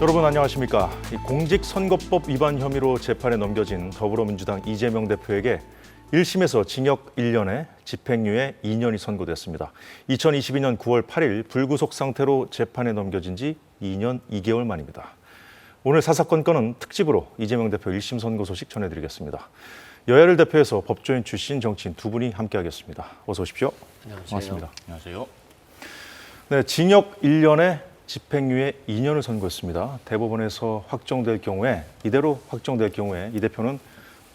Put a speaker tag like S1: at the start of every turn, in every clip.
S1: 여러분 안녕하십니까. 공직선거법 위반 혐의로 재판에 넘겨진 더불어민주당 이재명 대표에게 1심에서 징역 1년에 집행유예 2년이 선고됐습니다. 2022년 9월 8일 불구속 상태로 재판에 넘겨진 지 2년 2개월 만입니다. 오늘 사사건 건은 특집으로 이재명 대표 1심 선고 소식 전해드리겠습니다. 여야를 대표해서 법조인 출신 정치인 두 분이 함께하겠습니다. 어서 오십시오.
S2: 안녕하세요.
S1: 반갑습니다.
S2: 안녕하세요.
S1: 네, 징역 1년에 집행유예 2년을 선고했습니다. 대법원에서 확정될 경우에 이대로 확정될 경우에 이 대표는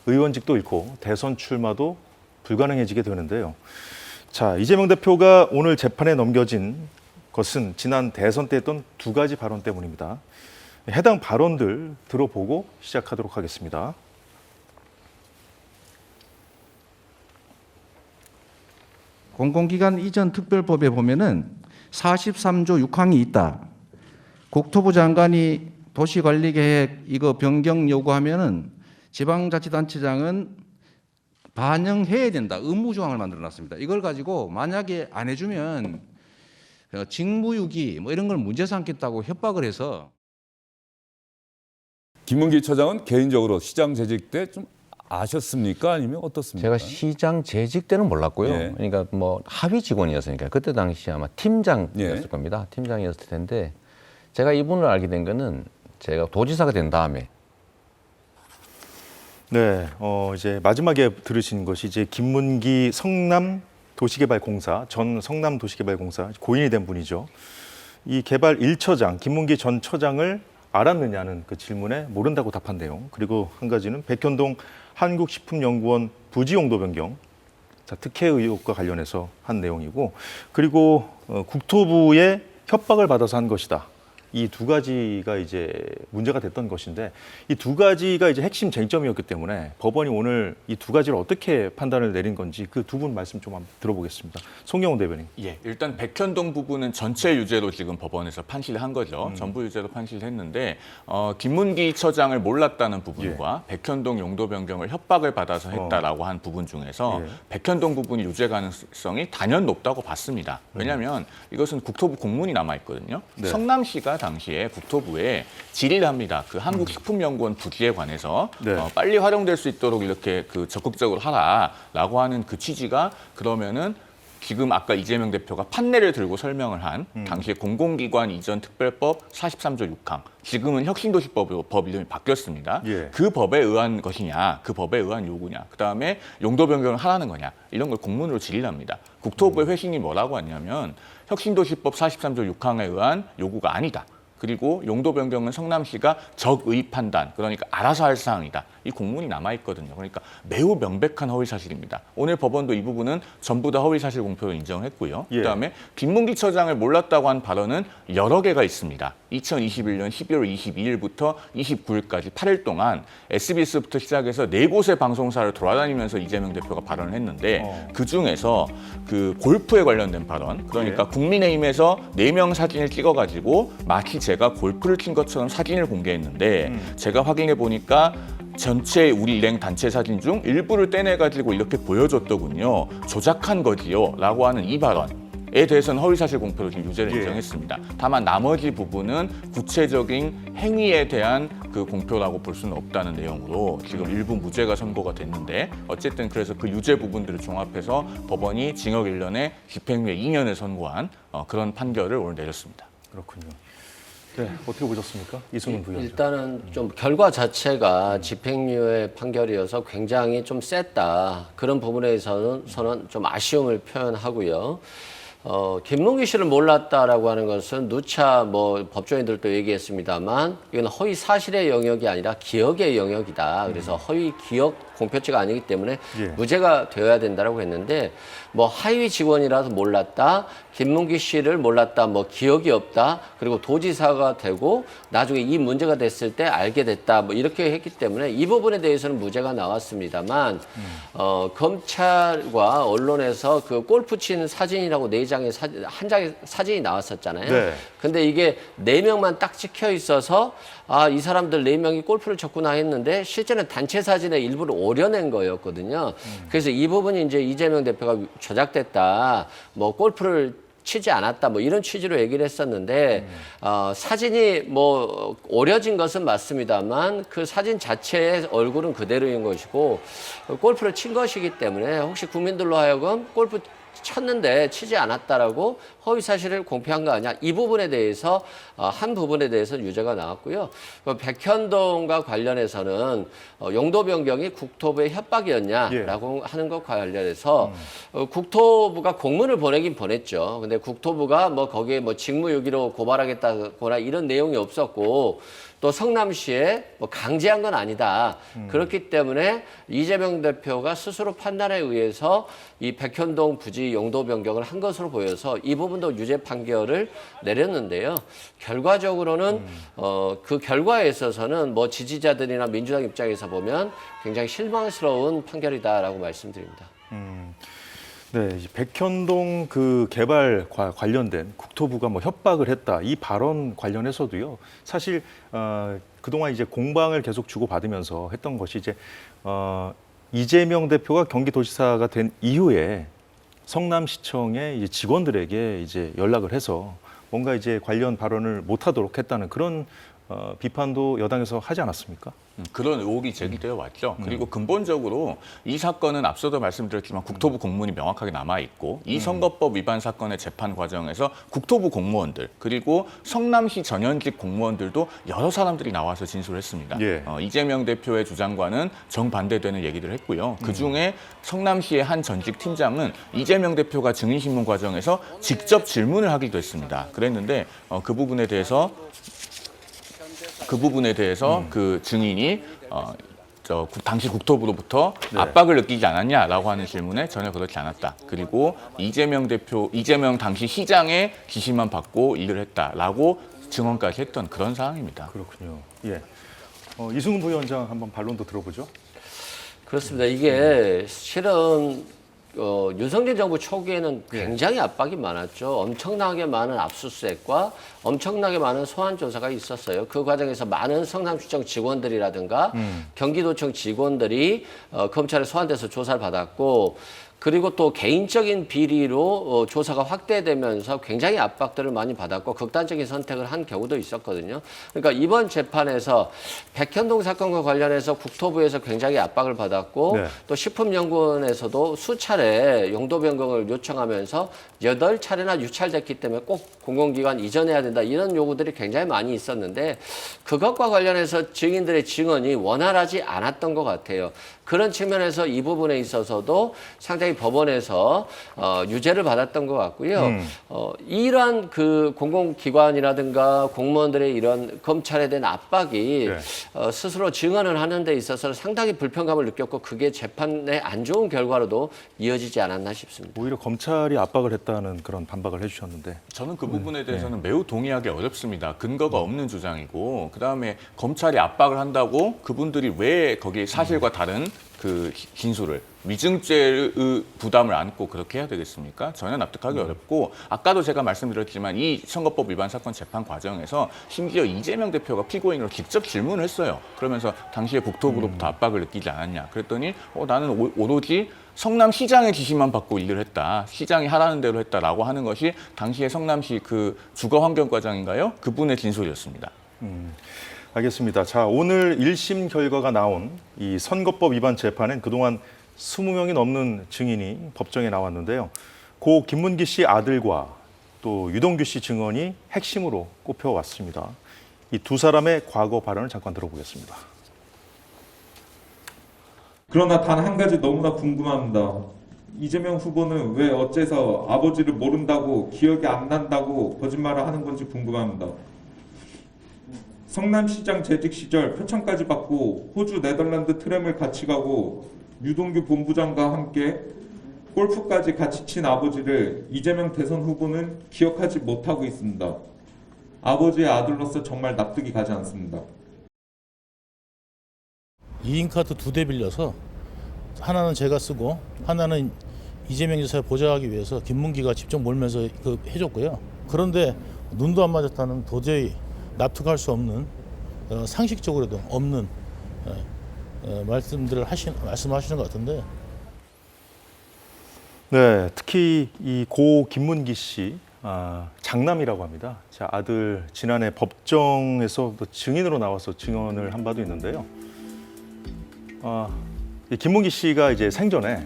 S1: 의원직도 잃고 대선 출마도 불가능해지게 되는데요. 자, 이재명 대표가 오늘 재판에 넘겨진 것은 지난 대선 때 했던 두 가지 발언 때문입니다. 해당 발언들 들어보고 시작하도록 하겠습니다.
S3: 공공기관 이전 특별법에 보면은 43조 6항이 있다. 국토부 장관이 도시관리계획 이거 변경 요구하면은 지방자치단체장은 반영해야 된다. 의무조항을 만들어놨습니다. 이걸 가지고 만약에 안 해주면 직무유기 뭐 이런 걸 문제 삼겠다고 협박을 해서.
S4: 김문기 처장은 개인적으로 시장 재직 때 좀 아셨습니까? 아니면 어떻습니까?
S5: 제가 시장 재직 때는 몰랐고요.
S4: 예.
S5: 그러니까 뭐 하위 직원이었으니까 그때 당시 아마 팀장이었을
S4: 예.
S5: 겁니다. 팀장이었을 텐데 제가 이분을 알게 된 거는 제가 도지사가 된 다음에.
S1: 네, 이제 마지막에 들으신 것이 이제 김문기 성남도시개발공사 전 성남도시개발공사 고인이 된 분이죠. 이 개발 1처장 김문기 전 처장을 알았느냐는 그 질문에 모른다고 답한 내용. 그리고 한 가지는 백현동 한국식품연구원 부지 용도 변경, 자, 특혜 의혹과 관련해서 한 내용이고, 그리고 국토부의 협박을 받아서 한 것이다. 이 두 가지가 이제 문제가 됐던 것인데 이 두 가지가 이제 핵심 쟁점이었기 때문에 법원이 오늘 이 두 가지를 어떻게 판단을 내린 건지 그 두 분 말씀 좀 한번 들어보겠습니다. 송영훈 대변인.
S2: 예, 일단 백현동 부분은 전체 유죄로 지금 법원에서 판시를 한 거죠. 전부 유죄로 판시를 했는데 김문기 처장을 몰랐다는 부분과 백현동 용도 변경을 협박을 받아서 했다라고 한 부분 중에서 백현동 부분이 유죄 가능성이 단연 높다고 봤습니다. 왜냐하면 이것은 국토부 공문이 남아 있거든요.
S1: 네.
S2: 성남시가 당시에 국토부에 질의를 합니다. 그 한국식품연구원 부지에 관해서
S1: 네.
S2: 빨리 활용될 수 있도록 이렇게 그 적극적으로 하라라고 하는 그 취지가 그러면은 지금 아까 이재명 대표가 판례를 들고 설명을 한 당시에 공공기관 이전 특별법 43조 6항, 지금은 혁신도시법으로 법 이름이 바뀌었습니다.
S1: 예.
S2: 그 법에 의한 것이냐, 그 법에 의한 요구냐, 그다음에 용도 변경을 하라는 거냐, 이런 걸 공문으로 질의를 합니다. 국토부의 회신이 뭐라고 하냐면 혁신도시법 43조 6항에 의한 요구가 아니다. 그리고 용도 변경은 성남시가 적의 판단, 그러니까 알아서 할 사항이다. 이 공문이 남아있거든요. 그러니까 매우 명백한 허위사실입니다. 오늘 법원도 이 부분은 전부 다 허위사실 공표로 인정했고요.
S1: 예.
S2: 그다음에 김문기 처장을 몰랐다고 한 발언은 여러 개가 있습니다. 2021년 12월 22일부터 29일까지 8일 동안 SBS부터 시작해서 4곳의 방송사를 돌아다니면서 이재명 대표가 발언을 했는데 그중에서 그 골프에 관련된 발언, 그러니까 국민의힘에서 4명 사진을 찍어가지고 마치 제가 골프를 친 것처럼 사진을 공개했는데 제가 확인해 보니까 전체 우리 일행 단체 사진 중 일부를 떼내가지고 이렇게 보여줬더군요. 조작한 거지요. 라고 하는 이 발언에 대해서는 허위사실 공표로 지금 유죄를 인정했습니다. 다만 나머지 부분은 구체적인 행위에 대한 그 공표라고 볼 수는 없다는 내용으로 지금 일부 무죄가 선고가 됐는데 어쨌든 그래서 그 유죄 부분들을 종합해서 법원이 징역 1년에 집행유예 2년을 선고한 그런 판결을 오늘 내렸습니다.
S1: 그렇군요. 네, 어떻게 보셨습니까? 이승훈 부위원장.
S6: 일단은 좀 결과 자체가 집행유예 판결이어서 굉장히 좀 셌다. 그런 부분에서는 좀 아쉬움을 표현하고요. 김문기 씨를 몰랐다라고 하는 것은 누차 뭐 법조인들도 얘기했습니다만 이건 허위 사실의 영역이 아니라 기억의 영역이다. 그래서 허위 기억 공표죄가 아니기 때문에 무죄가 되어야 된다라고 했는데 뭐 하위 직원이라서 몰랐다, 김문기 씨를 몰랐다, 뭐 기억이 없다, 그리고 도지사가 되고 나중에 이 문제가 됐을 때 알게 됐다, 뭐 이렇게 했기 때문에 이 부분에 대해서는 무죄가 나왔습니다만 검찰과 언론에서 그 골프 치는 사진이라고 한 장의 사진이 나왔었잖아요.
S1: 네.
S6: 근데 이게 4명만 딱 찍혀 있어서 아, 이 사람들 4명이 골프를 쳤구나 했는데 실제는 단체 사진에 일부러 오려낸 거였거든요. 그래서 이 부분이 이제 이재명 대표가 조작됐다. 뭐 골프를 치지 않았다 뭐 이런 취지로 얘기를 했었는데 사진이 뭐 오려진 것은 맞습니다만 그 사진 자체의 얼굴은 그대로인 것이고 골프를 친 것이기 때문에 혹시 국민들로 하여금 골프 쳤는데 치지 않았다라고 허위 사실을 공표한 거 아니야? 이 부분에 대해서 한 부분에 대해서 유죄가 나왔고요. 백현동과 관련해서는 용도 변경이 국토부의 협박이었냐라고 하는 것 관련해서 국토부가 공문을 보내긴 보냈죠. 근데 국토부가 뭐 거기에 뭐 직무유기로 고발하겠다거나 이런 내용이 없었고 또 성남시에 뭐 강제한 건 아니다. 그렇기 때문에 이재명 대표가 스스로 판단에 의해서 이 백현동 부지 용도 변경을 한 것으로 보여서 이 부분도 유죄 판결을 내렸는데요. 결과적으로는 그 결과에 있어서는 뭐 지지자들이나 민주당 입장에서 보면 굉장히 실망스러운 판결이다라고 말씀드립니다.
S1: 네, 이제 백현동 그 개발과 관련된 국토부가 뭐 협박을 했다 이 발언 관련해서도요. 사실 그동안 이제 공방을 계속 주고받으면서 했던 것이 이제 이재명 대표가 경기도지사가 된 이후에 성남시청의 이제 직원들에게 이제 연락을 해서 뭔가 이제 관련 발언을 못하도록 했다는 그런 비판도 여당에서 하지 않았습니까?
S2: 그런 의혹이 제기되어 왔죠. 그리고 근본적으로 이 사건은 앞서도 말씀드렸지만 국토부 공문이 명확하게 남아있고 이 선거법 위반 사건의 재판 과정에서 국토부 공무원들 그리고 성남시 전현직 공무원들도 여러 사람들이 나와서 진술했습니다.
S1: 예.
S2: 이재명 대표의 주장과는 정반대되는 얘기를 했고요. 그중에 성남시의 한 전직 팀장은 이재명 대표가 증인신문 과정에서 직접 질문을 하기도 했습니다. 그랬는데 그 부분에 대해서 그 증인이 당시 국토부로부터 압박을 느끼지 않았냐라고 하는 질문에 전혀 그렇지 않았다. 그리고 이재명 당시 시장의 지시만 받고 일을 했다라고 증언까지 했던 그런 상황입니다.
S1: 그렇군요. 예. 이승훈 부위원장 한번 반론도 들어보죠.
S6: 그렇습니다. 이게 실은 윤석열 정부 초기에는 굉장히 압박이 많았죠. 엄청나게 많은 압수수색과 엄청나게 많은 소환 조사가 있었어요. 그 과정에서 많은 성남시청 직원들이라든가 경기도청 직원들이 검찰에 소환돼서 조사를 받았고 그리고 또 개인적인 비리로 조사가 확대되면서 굉장히 압박들을 많이 받았고 극단적인 선택을 한 경우도 있었거든요. 그러니까 이번 재판에서 백현동 사건과 관련해서 국토부에서 굉장히 압박을 받았고
S1: 네.
S6: 또 식품연구원에서도 수차례 용도 변경을 요청하면서 8차례나 유찰됐기 때문에 꼭 공공기관 이전해야 된다 이런 요구들이 굉장히 많이 있었는데 그것과 관련해서 증인들의 증언이 원활하지 않았던 것 같아요. 그런 측면에서 이 부분에 있어서도 상당히 법원에서 유죄를 받았던 것 같고요. 이러한 그 공공기관이라든가 공무원들의 이런 검찰에 대한 압박이
S1: 네.
S6: 스스로 증언을 하는 데 있어서 상당히 불편감을 느꼈고 그게 재판에 안 좋은 결과로도 이어지지 않았나 싶습니다.
S1: 오히려 검찰이 압박을 했다는 그런 반박을 해주셨는데.
S2: 저는 그 부분에 대해서는 매우 동의하기 어렵습니다. 근거가 없는 주장이고 그다음에 검찰이 압박을 한다고 그분들이 왜 거기에 사실과 다른 그 진술을 위증죄의 부담을 안고 그렇게 해야 되겠습니까? 전혀 납득하기 어렵고 아까도 제가 말씀드렸지만 이 선거법 위반 사건 재판 과정에서 심지어 이재명 대표가 피고인으로 직접 질문을 했어요. 그러면서 당시에 국토부로부터 압박을 느끼지 않았냐. 그랬더니 나는 오로지 성남시장의 지시만 받고 일을 했다. 시장이 하라는 대로 했다라고 하는 것이 당시에 성남시 그 주거환경과장인가요? 그분의 진술이었습니다.
S1: 알겠습니다. 자, 오늘 1심 결과가 나온 이 선거법 위반 재판엔 그동안 20명이 넘는 증인이 법정에 나왔는데요. 고 김문기 씨 아들과 또 유동규 씨 증언이 핵심으로 꼽혀왔습니다. 이 두 사람의 과거 발언을 잠깐 들어보겠습니다.
S7: 그러나 단 한 가지 너무나 궁금합니다. 이재명 후보는 왜 어째서 아버지를 모른다고 기억이 안 난다고 거짓말을 하는 건지 궁금합니다. 성남시장 재직 시절 표창까지 받고 호주 네덜란드 트램을 같이 가고 유동규 본부장과 함께 골프까지 같이 친 아버지를 이재명 대선 후보는 기억하지 못하고 있습니다. 아버지의 아들로서 정말 납득이 가지 않습니다.
S8: 2인 카드 2대 빌려서 하나는 제가 쓰고 하나는 이재명 지사를 보좌하기 위해서 김문기가 직접 몰면서 해줬고요. 그런데 눈도 안 맞았다는 도저히 납득할 수 없는 상식적으로도 없는 말씀하시는 것 같은데.
S1: 네, 특히 이 고 김문기 씨 장남이라고 합니다. 자, 아들 지난해 법정에서 또 증인으로 나와서 증언을 한 바도 있는데요. 이 김문기 씨가 이제 생전에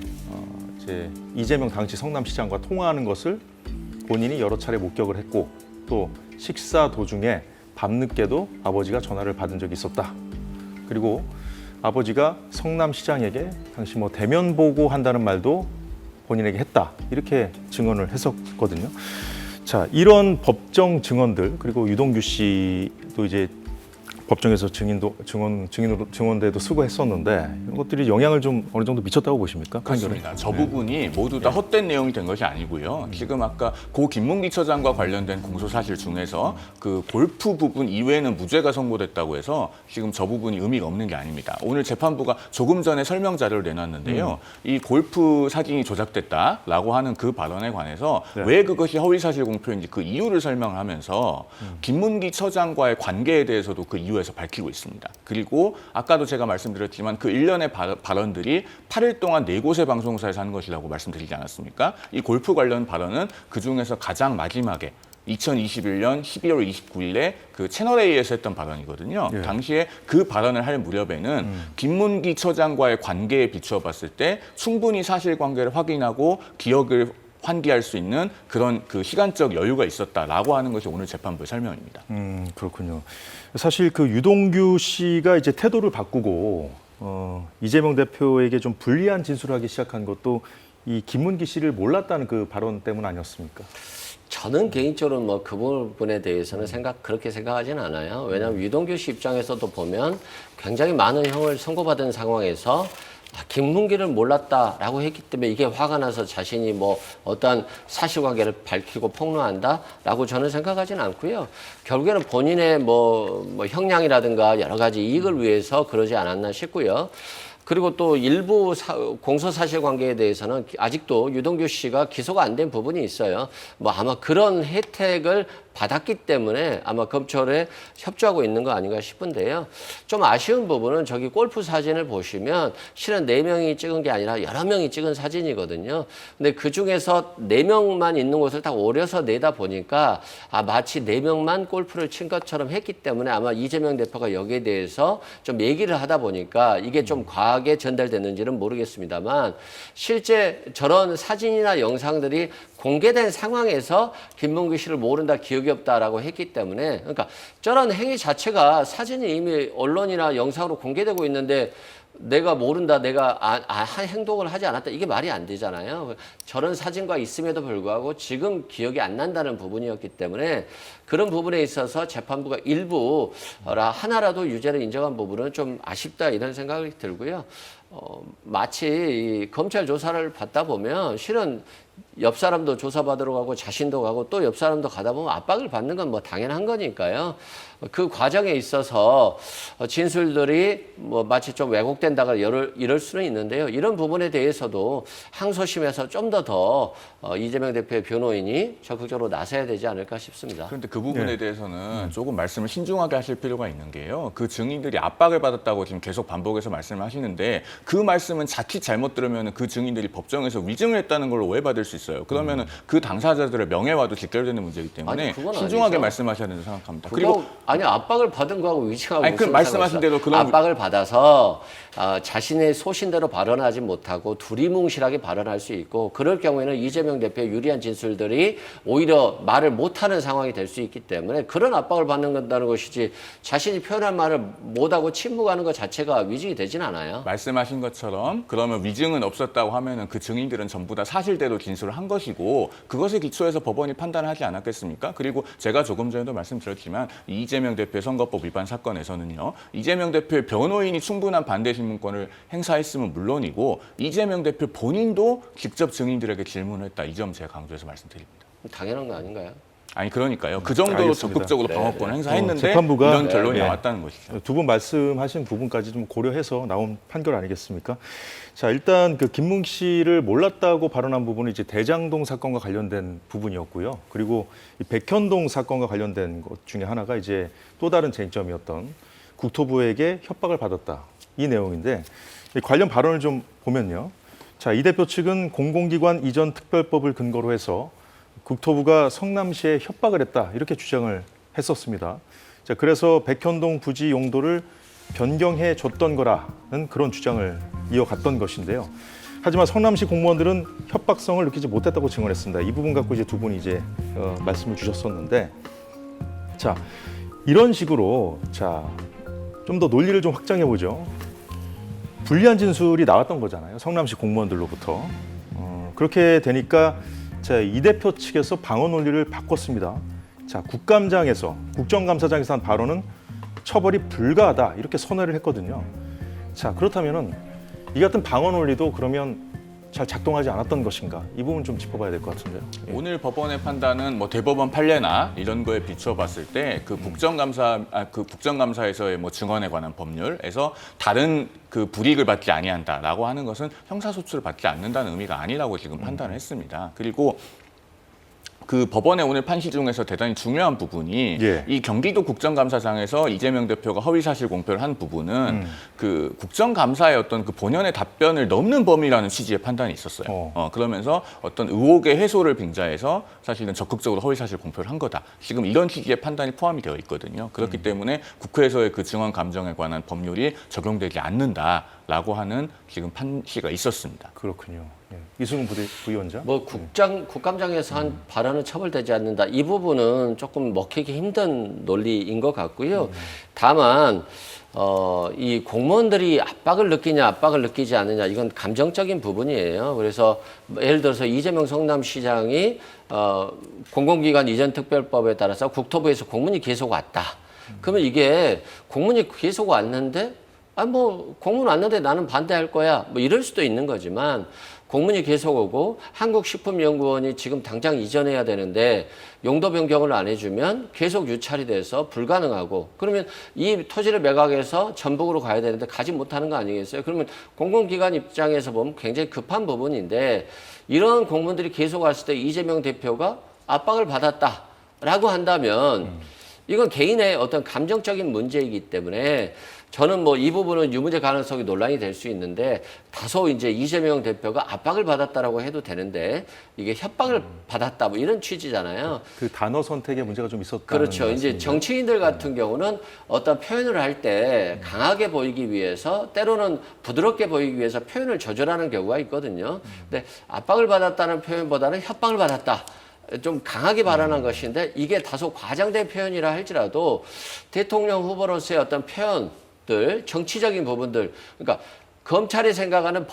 S1: 이제 이재명 당시 성남시장과 통화하는 것을 본인이 여러 차례 목격을 했고 또 식사 도중에 밤늦게도 아버지가 전화를 받은 적이 있었다. 그리고 아버지가 성남시장에게 당시 뭐 대면 보고한다는 말도 본인에게 했다. 이렇게 증언을 했었거든요. 자, 이런 법정 증언들 그리고 유동규 씨도 이제 법정에서 증언대도 수고했었는데 이런 것들이 영향을 좀 어느 정도 미쳤다고 보십니까?
S2: 그렇습니다. 저 부분이 모두 다 헛된 내용이 된 것이 아니고요. 지금 아까 고 김문기 처장과 관련된 공소 사실 중에서 그 골프 부분 이외에는 무죄가 선고됐다고 해서 지금 저 부분이 의미가 없는 게 아닙니다. 오늘 재판부가 조금 전에 설명 자료를 내놨는데요. 이 골프 사진이 조작됐다라고 하는 그 발언에 관해서 왜 그것이 허위 사실 공표인지 그 이유를 설명하면서 김문기 처장과의 관계에 대해서도 그 이유에서 밝히고 있습니다. 그리고 아까도 제가 말씀드렸지만 그 일련의 발언들이 8일 동안 4곳의 방송사에서 한 것이라고 말씀드리지 않았습니까? 이 골프 관련 발언은 그중에서 가장 마지막에 2021년 12월 29일에 그 채널A에서 했던 발언이거든요.
S1: 예.
S2: 당시에 그 발언을 할 무렵에는 김문기 처장과의 관계에 비추어 봤을 때 충분히 사실관계를 확인하고 기억을 환기할 수 있는 그런 그 시간적 여유가 있었다라고 하는 것이 오늘 재판부의 설명입니다.
S1: 그렇군요. 사실 그 유동규 씨가 이제 태도를 바꾸고 이재명 대표에게 좀 불리한 진술을 하기 시작한 것도 이 김문기 씨를 몰랐다는 그 발언 때문 아니었습니까?
S6: 저는 개인적으로 뭐 그 부분에 대해서는 그렇게 생각하진 않아요. 왜냐하면 유동규 씨 입장에서도 보면 굉장히 많은 형을 선고받은 상황에서 김문기를 몰랐다라고 했기 때문에 이게 화가 나서 자신이 뭐 어떠한 사실관계를 밝히고 폭로한다라고 저는 생각하지는 않고요. 결국에는 본인의 뭐 형량이라든가 여러 가지 이익을 위해서 그러지 않았나 싶고요. 그리고 또 일부 공소 사실관계에 대해서는 아직도 유동규 씨가 기소가 안 된 부분이 있어요. 뭐 아마 그런 혜택을 받았기 때문에 아마 검찰에 협조하고 있는 거 아닌가 싶은데요. 좀 아쉬운 부분은 저기 골프 사진을 보시면 실은 4명이 찍은 게 아니라 여러 명이 찍은 사진이거든요. 근데 그 중에서 4명만 있는 곳을 딱 오려서 내다 보니까 마치 4명만 골프를 친 것처럼 했기 때문에 아마 이재명 대표가 여기에 대해서 좀 얘기를 하다 보니까 이게 좀 과하게 전달됐는지는 모르겠습니다만 실제 저런 사진이나 영상들이 공개된 상황에서 김문기 씨를 모른다, 기억이 없다라고 했기 때문에 그러니까 저런 행위 자체가 사진이 이미 언론이나 영상으로 공개되고 있는데 내가 모른다, 내가 한 행동을 하지 않았다, 이게 말이 안 되잖아요. 저런 사진과 있음에도 불구하고 지금 기억이 안 난다는 부분이었기 때문에 그런 부분에 있어서 재판부가 일부 하나라도 유죄를 인정한 부분은 좀 아쉽다 이런 생각이 들고요. 마치 이 검찰 조사를 받다 보면 실은 옆 사람도 조사받으러 가고 자신도 가고 또 옆 사람도 가다 보면 압박을 받는 건 뭐 당연한 거니까요. 그 과정에 있어서 진술들이 뭐 마치 좀 왜곡된다거나 이럴 수는 있는데요. 이런 부분에 대해서도 항소심에서 좀 더 이재명 대표의 변호인이 적극적으로 나서야 되지 않을까 싶습니다.
S2: 그런데 그 부분에 대해서는 조금 말씀을 신중하게 하실 필요가 있는 게요. 그 증인들이 압박을 받았다고 지금 계속 반복해서 말씀을 하시는데 그 말씀은 자칫 잘못 들으면 그 증인들이 법정에서 위증을 했다는 걸로 오해받을 수 있어요. 그러면 그 당사자들의 명예와도 직결되는 문제이기 때문에
S6: 아니, 그건
S2: 신중하게
S6: 아니죠.
S2: 말씀하셔야 된다고 생각합니다.
S6: 그리고 아니 압박을 받은 거하고 위증하고
S2: 아니, 그
S6: 무슨
S2: 말씀하신
S6: 상관이
S2: 대로 그런
S6: 압박을 받아서 자신의 소신대로 발언하지 못하고 두리뭉실하게 발언할 수 있고 그럴 경우에는 이재명 대표의 유리한 진술들이 오히려 말을 못하는 상황이 될 수 있기 때문에 그런 압박을 받는다는 것이지 자신이 표현할 말을 못하고 침묵하는 것 자체가 위증이 되진 않아요.
S2: 말씀하신 것처럼 그러면 위증은 없었다고 하면은 그 증인들은 전부 다 사실대로 진술을 한 것이고 그것에 기초해서 법원이 판단하지 않았겠습니까? 그리고 제가 조금 전에도 말씀드렸지만 이재명 대표의 선거법 위반 사건에서는요. 이재명 대표의 변호인이 충분한 반대 신문권을 행사했음은 물론이고 이재명 대표 본인도 직접 증인들에게 질문을 했다. 이 점 제가 강조해서 말씀드립니다.
S6: 당연한 거 아닌가요?
S2: 아니 그러니까요. 그 정도로
S1: 알겠습니다.
S2: 적극적으로 방어권을 행사했는데
S1: 재판부가
S2: 이런 결론이 나왔다는 것이죠.
S1: 두 분 말씀하신 부분까지 좀 고려해서 나온 판결 아니겠습니까? 자, 일단 그 김문기 씨를 몰랐다고 발언한 부분은 이제 대장동 사건과 관련된 부분이었고요. 그리고 이 백현동 사건과 관련된 것 중에 하나가 이제 또 다른 쟁점이었던 국토부에게 협박을 받았다. 이 내용인데 이 관련 발언을 좀 보면요. 자, 이 대표 측은 공공기관 이전 특별법을 근거로 해서 국토부가 성남시에 협박을 했다 이렇게 주장을 했었습니다. 자, 그래서 백현동 부지 용도를 변경해 줬던 거라는 그런 주장을 이어갔던 것인데요. 하지만 성남시 공무원들은 협박성을 느끼지 못했다고 증언했습니다. 이 부분 갖고 이제 두 분이 이제 말씀을 주셨었는데, 자, 이런 식으로 자, 좀 더 논리를 좀 확장해 보죠. 불리한 진술이 나왔던 거잖아요. 성남시 공무원들로부터. 그렇게 되니까 자, 이 대표 측에서 방어 논리를 바꿨습니다. 자, 국정감사장에서 한 발언은 처벌이 불가하다 이렇게 선언을 했거든요. 자, 그렇다면은 이 같은 방어 논리도 그러면 잘 작동하지 않았던 것인가? 이 부분 좀 짚어봐야 될 것 같은데요. 예.
S2: 오늘 법원의 판단은 뭐 대법원 판례나 이런 거에 비춰봤을 때 그 국정감사에서의 뭐 증언에 관한 법률에서 다른 그 불이익을 받지 아니한다라고 하는 것은 형사소출을 받지 않는다는 의미가 아니라고 지금 판단을 했습니다. 그리고 그 법원의 오늘 판시 중에서 대단히 중요한 부분이
S1: 예.
S2: 이 경기도 국정감사장에서 이재명 대표가 허위사실 공표를 한 부분은 그 국정감사의 어떤 그 본연의 답변을 넘는 범위라는 취지의 판단이 있었어요. 그러면서 어떤 의혹의 해소를 빙자해서 사실은 적극적으로 허위사실 공표를 한 거다. 지금 이런 취지의 판단이 포함이 되어 있거든요. 그렇기 때문에 국회에서의 그 증언 감정에 관한 법률이 적용되지 않는다라고 하는 지금 판시가 있었습니다.
S1: 그렇군요. 예. 이승훈 부위원장.
S6: 뭐 국감장에서 한 발언은 처벌되지 않는다. 이 부분은 조금 먹히기 힘든 논리인 것 같고요. 다만 이 공무원들이 압박을 느끼냐 압박을 느끼지 않느냐 이건 감정적인 부분이에요. 그래서 예를 들어서 이재명 성남시장이 공공기관 이전 특별법에 따라서 국토부에서 공문이 계속 왔다. 그러면 이게 공문이 계속 왔는데 뭐 공문 왔는데 나는 반대할 거야. 뭐 이럴 수도 있는 거지만 공문이 계속 오고 한국식품연구원이 지금 당장 이전해야 되는데 용도 변경을 안 해주면 계속 유찰이 돼서 불가능하고 그러면 이 토지를 매각해서 전북으로 가야 되는데 가지 못하는 거 아니겠어요? 그러면 공공기관 입장에서 보면 굉장히 급한 부분인데 이런 공문들이 계속 왔을 때 이재명 대표가 압박을 받았다라고 한다면 이건 개인의 어떤 감정적인 문제이기 때문에 저는 뭐 이 부분은 유무죄 가능성이 논란이 될 수 있는데 다소 이제 이재명 대표가 압박을 받았다라고 해도 되는데 이게 협박을 받았다 뭐 이런 취지잖아요.
S1: 그 단어 선택에 문제가 좀 있었다는
S6: 그렇죠. 이제
S1: 말씀이죠?
S6: 정치인들 같은 경우는 어떤 표현을 할 때 강하게 보이기 위해서 때로는 부드럽게 보이기 위해서 표현을 조절하는 경우가 있거든요. 근데 압박을 받았다는 표현보다는 협박을 받았다. 좀 강하게 발언한 것인데 이게 다소 과장된 표현이라 할지라도 대통령 후보로서의 어떤 표현들, 정치적인 부분들, 그러니까 검찰이 생각하는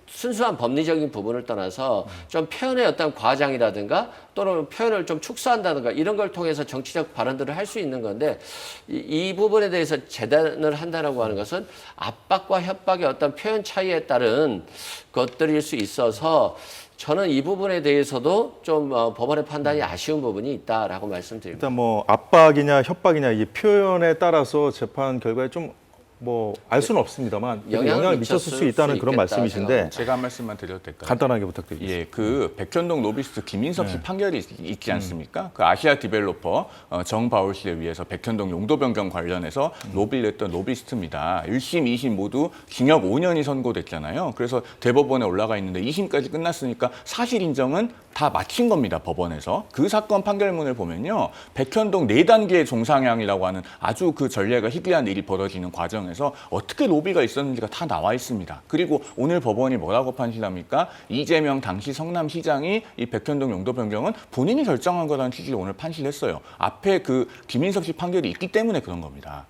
S6: 순수한 법리적인 부분을 떠나서 좀 표현의 어떤 과장이라든가 또는 표현을 좀 축소한다든가 이런 걸 통해서 정치적 발언들을 할 수 있는 건데 이 부분에 대해서 재단을 한다라고 하는 것은 압박과 협박의 어떤 표현 차이에 따른 것들일 수 있어서 저는 이 부분에 대해서도 좀 법원의 판단이 아쉬운 부분이 있다라고 말씀드립니다.
S1: 일단 뭐 압박이냐 협박이냐 이 표현에 따라서 재판 결과에 좀 뭐 알 수는 없습니다만 영향을 미쳤을 수 있다는 그런 말씀이신데
S2: 제가 한 말씀만 드려도 될까요?
S1: 간단하게 부탁드리겠습니다.
S2: 예, 그 백현동 로비스트 김인석 씨 판결이 있지 않습니까? 그 아시아 디벨로퍼 정바울 씨에 의해서 백현동 용도 변경 관련해서 로비를 했던 로비스트입니다. 1심, 2심 모두 징역 5년이 선고됐잖아요. 그래서 대법원에 올라가 있는데 2심까지 끝났으니까 사실 인정은 다 마친 겁니다, 법원에서. 그 사건 판결문을 보면요. 백현동 4단계의 종상향이라고 하는 아주 그 전례가 희귀한 일이 벌어지는 과정에서 어떻게 로비가 있었는지가 다 나와 있습니다. 그리고 오늘 법원이 뭐라고 판시합니까? 이재명 당시 성남시장이 이 백현동 용도 변경은 본인이 결정한 거라는 취지로 오늘 판시를 했어요. 앞에 그 김인석 씨 판결이 있기 때문에 그런 겁니다.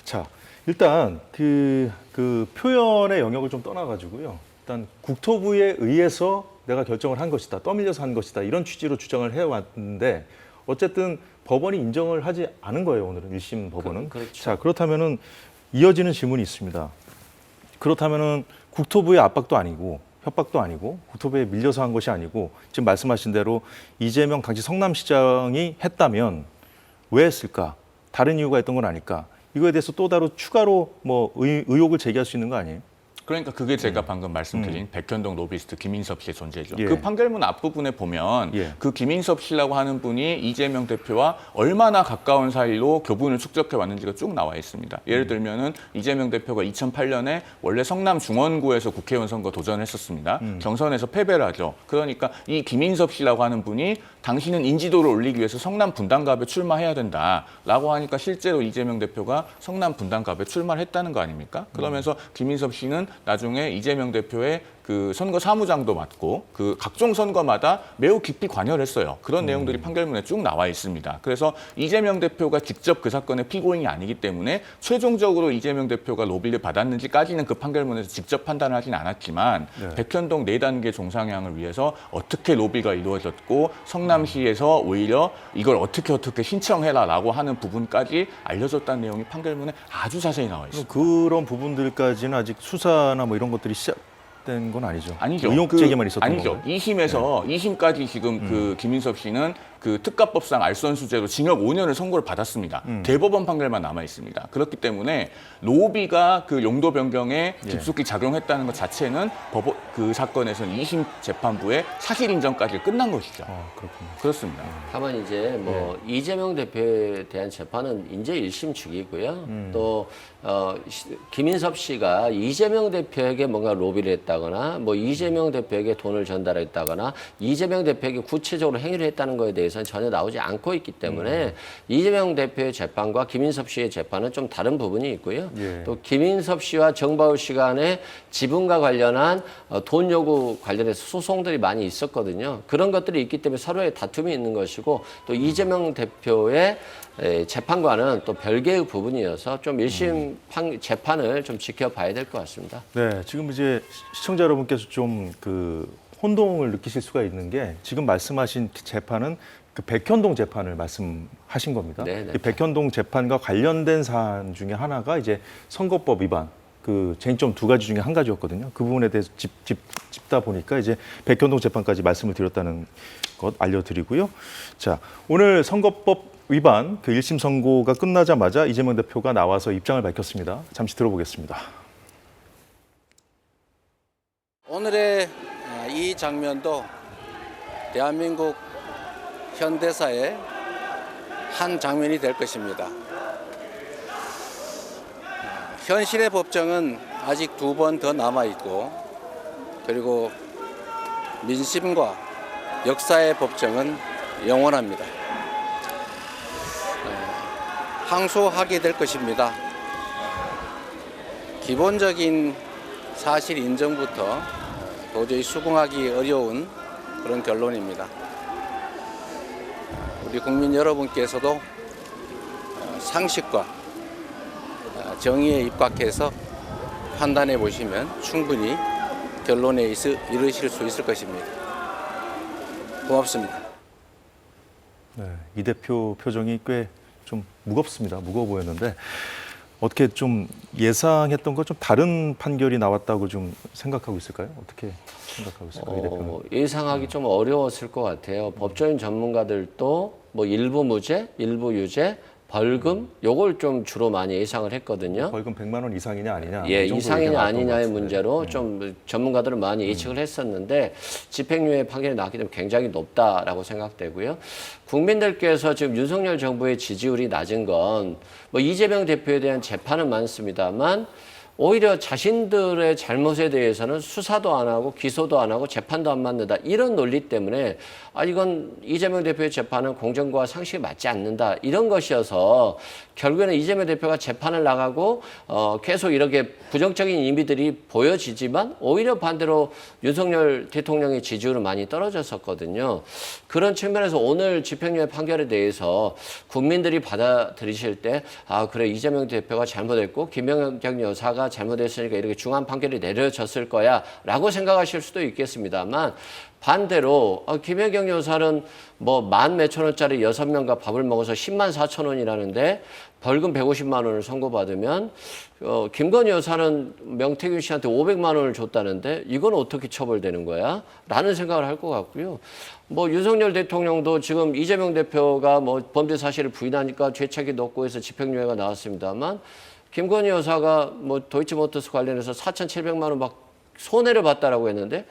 S1: 자, 일단 그 표현의 영역을 좀 떠나가지고요. 일단 국토부에 의해서 내가 결정을 한 것이다, 떠밀려서 한 것이다 이런 취지로 주장을 해왔는데 어쨌든 법원이 인정을 하지 않은 거예요. 오늘은 1심 법원은.
S6: 그렇죠.
S1: 자, 그렇다면은 이어지는 질문이 있습니다. 그렇다면은 국토부의 압박도 아니고 협박도 아니고 국토부에 밀려서 한 것이 아니고 지금 말씀하신 대로 이재명 당시 성남시장이 했다면 왜 했을까? 다른 이유가 있던 건 아닐까? 이거에 대해서 또 따로 추가로 뭐 의혹을 제기할 수 있는 거 아니에요?
S2: 그러니까 그게 제가 방금 말씀드린 백현동 로비스트 김인섭 씨의 존재죠.
S1: 예.
S2: 그 판결문 앞부분에 보면
S1: 예.
S2: 그 김인섭 씨라고 하는 분이 이재명 대표와 얼마나 가까운 사이로 교분을 축적해 왔는지가 쭉 나와 있습니다. 예를 들면은 이재명 대표가 2008년에 원래 성남 중원구에서 국회의원 선거 도전했었습니다. 경선에서 패배를 하죠. 그러니까 이 김인섭 씨라고 하는 분이 당신은 인지도를 올리기 위해서 성남 분당갑에 출마해야 된다라고 하니까 실제로 이재명 대표가 성남 분당갑에 출마를 했다는 거 아닙니까? 그러면서 김인섭 씨는 나중에 이재명 대표의 그 선거 사무장도 맡고 그 각종 선거마다 매우 깊이 관여를 했어요. 그런 내용들이 판결문에 쭉 나와 있습니다. 그래서 이재명 대표가 직접 그 사건의 피고인이 아니기 때문에 최종적으로 이재명 대표가 로비를 받았는지까지는 그 판결문에서 직접 판단을 하진 않았지만 백현동 4단계 종상향을 위해서 어떻게 로비가 이루어졌고 성남시에서 오히려 이걸 어떻게 신청해라라고 하는 부분까지 알려줬다는 내용이 판결문에 아주 자세히 나와 있습니다.
S1: 그런 부분들까지는 아직 수사나 뭐 이런 것들이 시작된 건 아니죠.
S2: 아니죠.
S1: 의혹 제기만 있었던
S2: 아니죠.
S1: 거고.
S2: 2심에서 2심까지 지금 그 김인섭 씨는 그 특가법상 알선수재로 징역 5년을 선고를 받았습니다. 대법원 판결만 남아 있습니다. 그렇기 때문에 로비가 그 용도 변경에 깊숙이 작용했다는 것 자체는 그 사건에서는 2심 재판부의 사실 인정까지 끝난 것이죠.
S1: 그렇군요.
S2: 그렇습니다.
S6: 다만 이제 뭐 이재명 대표에 대한 재판은 이제 1심 측이고요. 또 김인섭 씨가 이재명 대표에게 뭔가 로비를 했다거나 뭐 이재명 대표에게 돈을 전달했다거나 이재명 대표에게 구체적으로 행위를 했다는 거에 대해서는 전혀 나오지 않고 있기 때문에 이재명 대표의 재판과 김인섭 씨의 재판은 좀 다른 부분이 있고요. 또 김인섭 씨와 정바울 씨 간의 지분과 관련한 돈 요구 관련해서 소송들이 많이 있었거든요. 그런 것들이 있기 때문에 서로의 다툼이 있는 것이고 또 이재명 대표의 재판과는 또 별개의 부분이어서 좀 1심 재판을 좀 지켜봐야 될 것 같습니다.
S1: 네, 지금 이제 시청자 여러분께서 좀 그 혼동을 느끼실 수가 있는 게 지금 말씀하신 재판은 그 백현동 재판을 말씀하신 겁니다.
S6: 네, 네.
S1: 이 백현동 재판과 관련된 사안 중에 하나가 이제 선거법 위반 그 쟁점 2가지 중에 한 가지였거든요. 그 부분에 대해서 짚다 보니까 이제 백현동 재판까지 말씀을 드렸다는 것 알려드리고요. 자, 오늘 선거법 위반 그 1심 선고가 끝나자마자 이재명 대표가 나와서 입장을 밝혔습니다. 잠시 들어보겠습니다.
S9: 오늘의 이 장면도 대한민국 현대사의 한 장면이 될 것입니다. 현실의 법정은 아직 2번 더 남아있고 그리고 민심과 역사의 법정은 영원합니다. 항소하게 될 것입니다. 기본적인 사실 인정부터 도저히 수긍하기 어려운 그런 결론입니다. 우리 국민 여러분께서도 상식과 정의에 입각해서 판단해 보시면 충분히 결론에 이르실 수 있을 것입니다. 고맙습니다.
S1: 네, 이 대표 표정이 꽤 좀 무겁습니다. 무거워 보였는데 어떻게 좀 예상했던 것 좀 다른 판결이 나왔다고 좀 생각하고 있을까요? 어떻게 생각하고 있을까요? 이 대표는?
S6: 예상하기 좀 어려웠을 것 같아요. 법조인 전문가들도 뭐 일부 무죄, 일부 유죄, 벌금 요걸 좀 주로 많이 예상을 했거든요.
S1: 벌금 100만 원 이상이냐 아니냐.
S6: 예,
S1: 이 정도
S6: 이상이냐
S1: 얘기가 나왔던
S6: 아니냐의
S1: 것 같은데.
S6: 문제로 좀 전문가들은 많이 예측을 했었는데 집행유예 판결이 나왔기 때문에 굉장히 높다라고 생각되고요. 국민들께서 지금 윤석열 정부의 지지율이 낮은 건 뭐 이재명 대표에 대한 재판은 많습니다만 오히려 자신들의 잘못에 대해서는 수사도 안 하고 기소도 안 하고 재판도 안 받는다. 이런 논리 때문에 이건 이재명 대표의 재판은 공정과 상식에 맞지 않는다. 이런 것이어서 결국에는 이재명 대표가 재판을 나가고 계속 이렇게 부정적인 이미들이 보여지지만 오히려 반대로 윤석열 대통령의 지지율은 많이 떨어졌었거든요. 그런 측면에서 오늘 집행유예 판결에 대해서 국민들이 받아들이실 때 그래 이재명 대표가 잘못했고 김연경 여사가 잘못했으니까 이렇게 중한 판결이 내려졌을 거야 라고 생각하실 수도 있겠습니다만 반대로 김연경 여사는 뭐 10,000몇천 원짜리 6명과 밥을 먹어서 10만 4천 원이라는데 벌금 150만 원을 선고받으면 김건희 여사는 명태균 씨한테 500만 원을 줬다는데 이건 어떻게 처벌되는 거야? 라는 생각을 할 것 같고요. 뭐 윤석열 대통령도 지금 이재명 대표가 뭐 범죄 사실을 부인하니까 죄책이 높고 해서 집행유예가 나왔습니다만 김건희 여사가 뭐 도이치모터스 관련해서 4,700만 원 막 손해를 봤다라고 했는데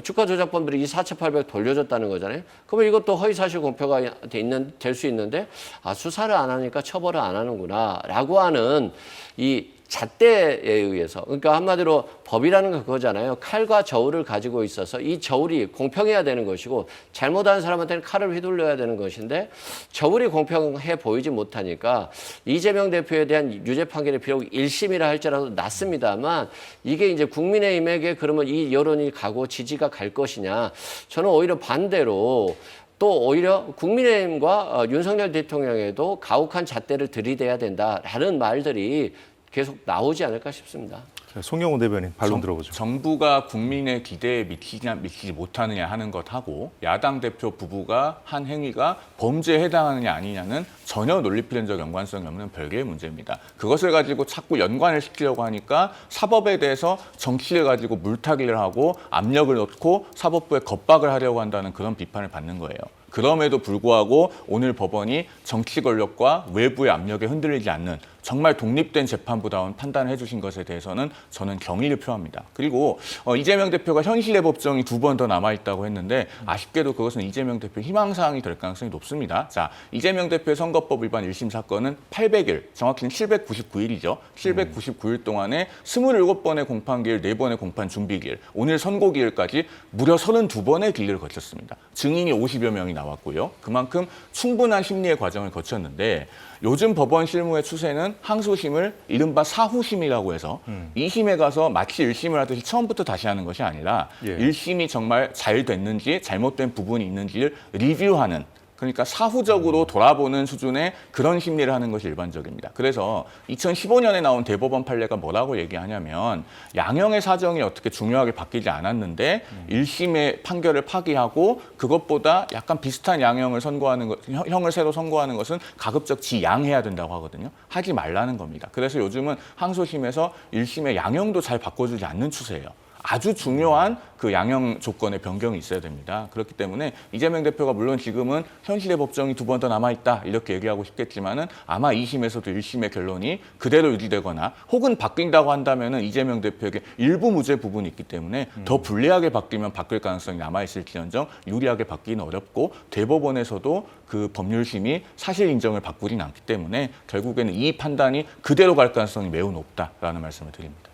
S6: 주가 조작범들이 이 4,800 돌려줬다는 거잖아요. 그러면 이것도 허위사실 공표가 될 수 있는데 수사를 안 하니까 처벌을 안 하는구나라고 하는 이 잣대에 의해서, 그러니까 한마디로 법이라는 건 그거잖아요. 칼과 저울을 가지고 있어서 이 저울이 공평해야 되는 것이고 잘못하는 사람한테는 칼을 휘둘러야 되는 것인데 저울이 공평해 보이지 못하니까 이재명 대표에 대한 유죄 판결이 비록 1심이라 할지라도 낮습니다만 이게 이제 국민의힘에게 그러면 이 여론이 가고 지지가 갈 것이냐, 저는 오히려 반대로 또 오히려 국민의힘과 윤석열 대통령에도 가혹한 잣대를 들이대야 된다라는 말들이 계속 나오지 않을까 싶습니다.
S1: 송영호 대변인 반론 들어보죠.
S2: 정부가 국민의 기대에 미치냐 미치지 못하느냐 하는 것하고 야당 대표 부부가 한 행위가 범죄에 해당하느냐 아니냐는 전혀 논리필연적 연관성이 없는 별개의 문제입니다. 그것을 가지고 자꾸 연관을 시키려고 하니까 사법에 대해서 정치를 가지고 물타기를 하고 압력을 넣고 사법부에 겁박을 하려고 한다는 그런 비판을 받는 거예요. 그럼에도 불구하고 오늘 법원이 정치 권력과 외부의 압력에 흔들리지 않는 정말 독립된 재판부다운 판단을 해주신 것에 대해서는 저는 경의를 표합니다. 그리고 이재명 대표가 현실의 법정이 2번 더 남아있다고 했는데 아쉽게도 그것은 이재명 대표 희망사항이 될 가능성이 높습니다. 자, 이재명 대표의 선거법 위반 1심 사건은 800일, 정확히는 799일이죠. 799일 동안에 27번의 공판기일, 4번의 공판 준비기일, 오늘 선고기일까지 무려 32번의 길을 거쳤습니다. 증인이 50여 명이 나왔고요. 그만큼 충분한 심리의 과정을 거쳤는데 요즘 법원 실무의 추세는 항소심을 이른바 사후심이라고 해서 2심에 가서 마치 1심을 하듯이 처음부터 다시 하는 것이 아니라 1심이 정말 잘 됐는지 잘못된 부분이 있는지를 리뷰하는, 그러니까 사후적으로 돌아보는 수준의 그런 심리를 하는 것이 일반적입니다. 그래서 2015년에 나온 대법원 판례가 뭐라고 얘기하냐면 양형의 사정이 어떻게 중요하게 바뀌지 않았는데 1심의 판결을 파기하고 그것보다 약간 비슷한 양형을 선고하는 것, 형을 새로 선고하는 것은 가급적 지양해야 된다고 하거든요. 하지 말라는 겁니다. 그래서 요즘은 항소심에서 1심의 양형도 잘 바꿔주지 않는 추세예요. 아주 중요한 그 양형 조건의 변경이 있어야 됩니다. 그렇기 때문에 이재명 대표가 물론 지금은 현실의 법정이 2번 더 남아있다 이렇게 얘기하고 싶겠지만은 아마 2심에서도 1심의 결론이 그대로 유지되거나 혹은 바뀐다고 한다면은 이재명 대표에게 일부 무죄 부분이 있기 때문에 더 불리하게 바뀌면 바뀔 가능성이 남아있을지언정 유리하게 바뀌기는 어렵고 대법원에서도 그 법률심이 사실 인정을 바꾸진 않기 때문에 결국에는 이 판단이 그대로 갈 가능성이 매우 높다라는 말씀을 드립니다.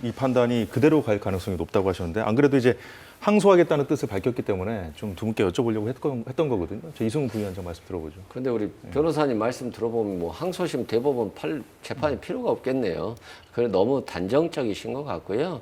S1: 이 판단이 그대로 갈 가능성이 높다고 하셨는데 안 그래도 이제 항소하겠다는 뜻을 밝혔기 때문에 좀 두 분께 여쭤보려고 했던 거거든요. 저 이승훈 부위원장 말씀 들어보죠.
S6: 그런데 우리 변호사님 말씀 들어보면 뭐 항소심 대법원 재판이 필요가 없겠네요. 그래 너무 단정적이신 것 같고요.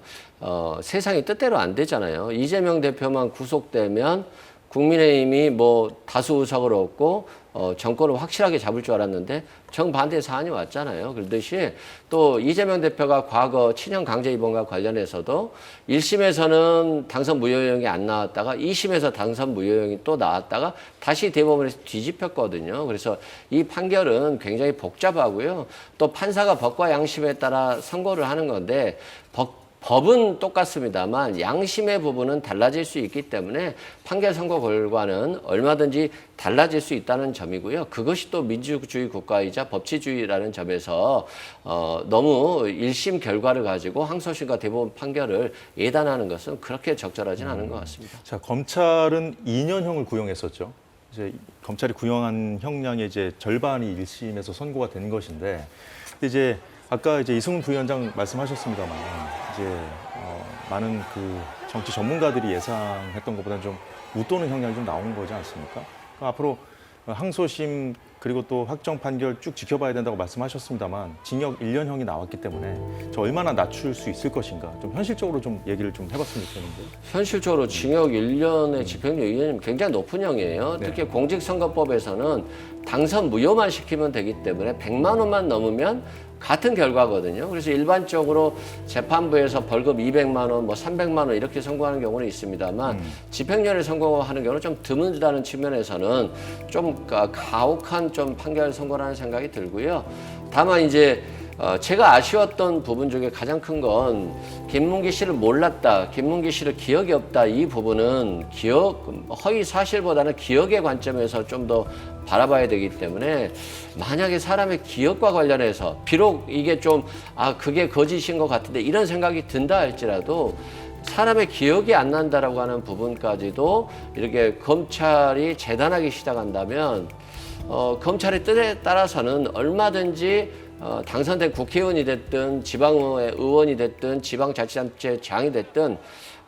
S6: 세상이 뜻대로 안 되잖아요. 이재명 대표만 구속되면 국민의힘이 뭐 다수 의석을 얻고 정권을 확실하게 잡을 줄 알았는데 정반대의 사안이 왔잖아요. 그러듯이 또 이재명 대표가 과거 친형 강제 입원과 관련해서도 1심에서는 당선 무효형이 안 나왔다가 2심에서 당선 무효형이 또 나왔다가 다시 대법원에서 뒤집혔거든요. 그래서 이 판결은 굉장히 복잡하고요. 또 판사가 법과 양심에 따라 선고를 하는 건데 법은 똑같습니다만 양심의 부분은 달라질 수 있기 때문에 판결 선고 결과는 얼마든지 달라질 수 있다는 점이고요. 그것이 또 민주주의 국가이자 법치주의라는 점에서 너무 1심 결과를 가지고 항소심과 대법원 판결을 예단하는 것은 그렇게 적절하진 않은 것 같습니다.
S1: 자, 검찰은 2년형을 구형했었죠. 이제 검찰이 구형한 형량의 이제 절반이 1심에서 선고가 된 것인데, 근데 이제 아까 이제 이승훈 부위원장 말씀하셨습니다만 이제 많은 그 정치 전문가들이 예상했던 것보다는 좀 웃도는 형량이 좀 나오는 거지 않습니까? 그러니까 앞으로 항소심 그리고 또 확정 판결 쭉 지켜봐야 된다고 말씀하셨습니다만 징역 1년형이 나왔기 때문에 저 얼마나 낮출 수 있을 것인가 좀 현실적으로 좀 얘기를 좀 해봤으면 좋겠는데요.
S6: 현실적으로 징역 1년에 집행유예 2년이면 굉장히 높은 형이에요. 특히 공직선거법에서는 당선 무효만 시키면 되기 때문에 100만 원만 넘으면 같은 결과거든요. 그래서 일반적으로 재판부에서 벌금 200만 원, 뭐 300만 원 이렇게 선고하는 경우는 있습니다만 집행유예를 선고하는 경우는 좀 드문다는 측면에서는 좀 가혹한 좀 판결 선고라는 생각이 들고요. 다만 이제 제가 아쉬웠던 부분 중에 가장 큰 건 김문기 씨를 몰랐다, 김문기 씨를 기억이 없다, 이 부분은 허위 사실보다는 기억의 관점에서 좀 더 바라봐야 되기 때문에, 만약에 사람의 기억과 관련해서 비록 이게 좀 그게 거짓인 것 같은데 이런 생각이 든다 할지라도 사람의 기억이 안 난다라고 하는 부분까지도 이렇게 검찰이 재단하기 시작한다면 검찰의 뜻에 따라서는 얼마든지 당선된 국회의원이 됐든 지방의 의원이 됐든 지방자치단체장이 됐든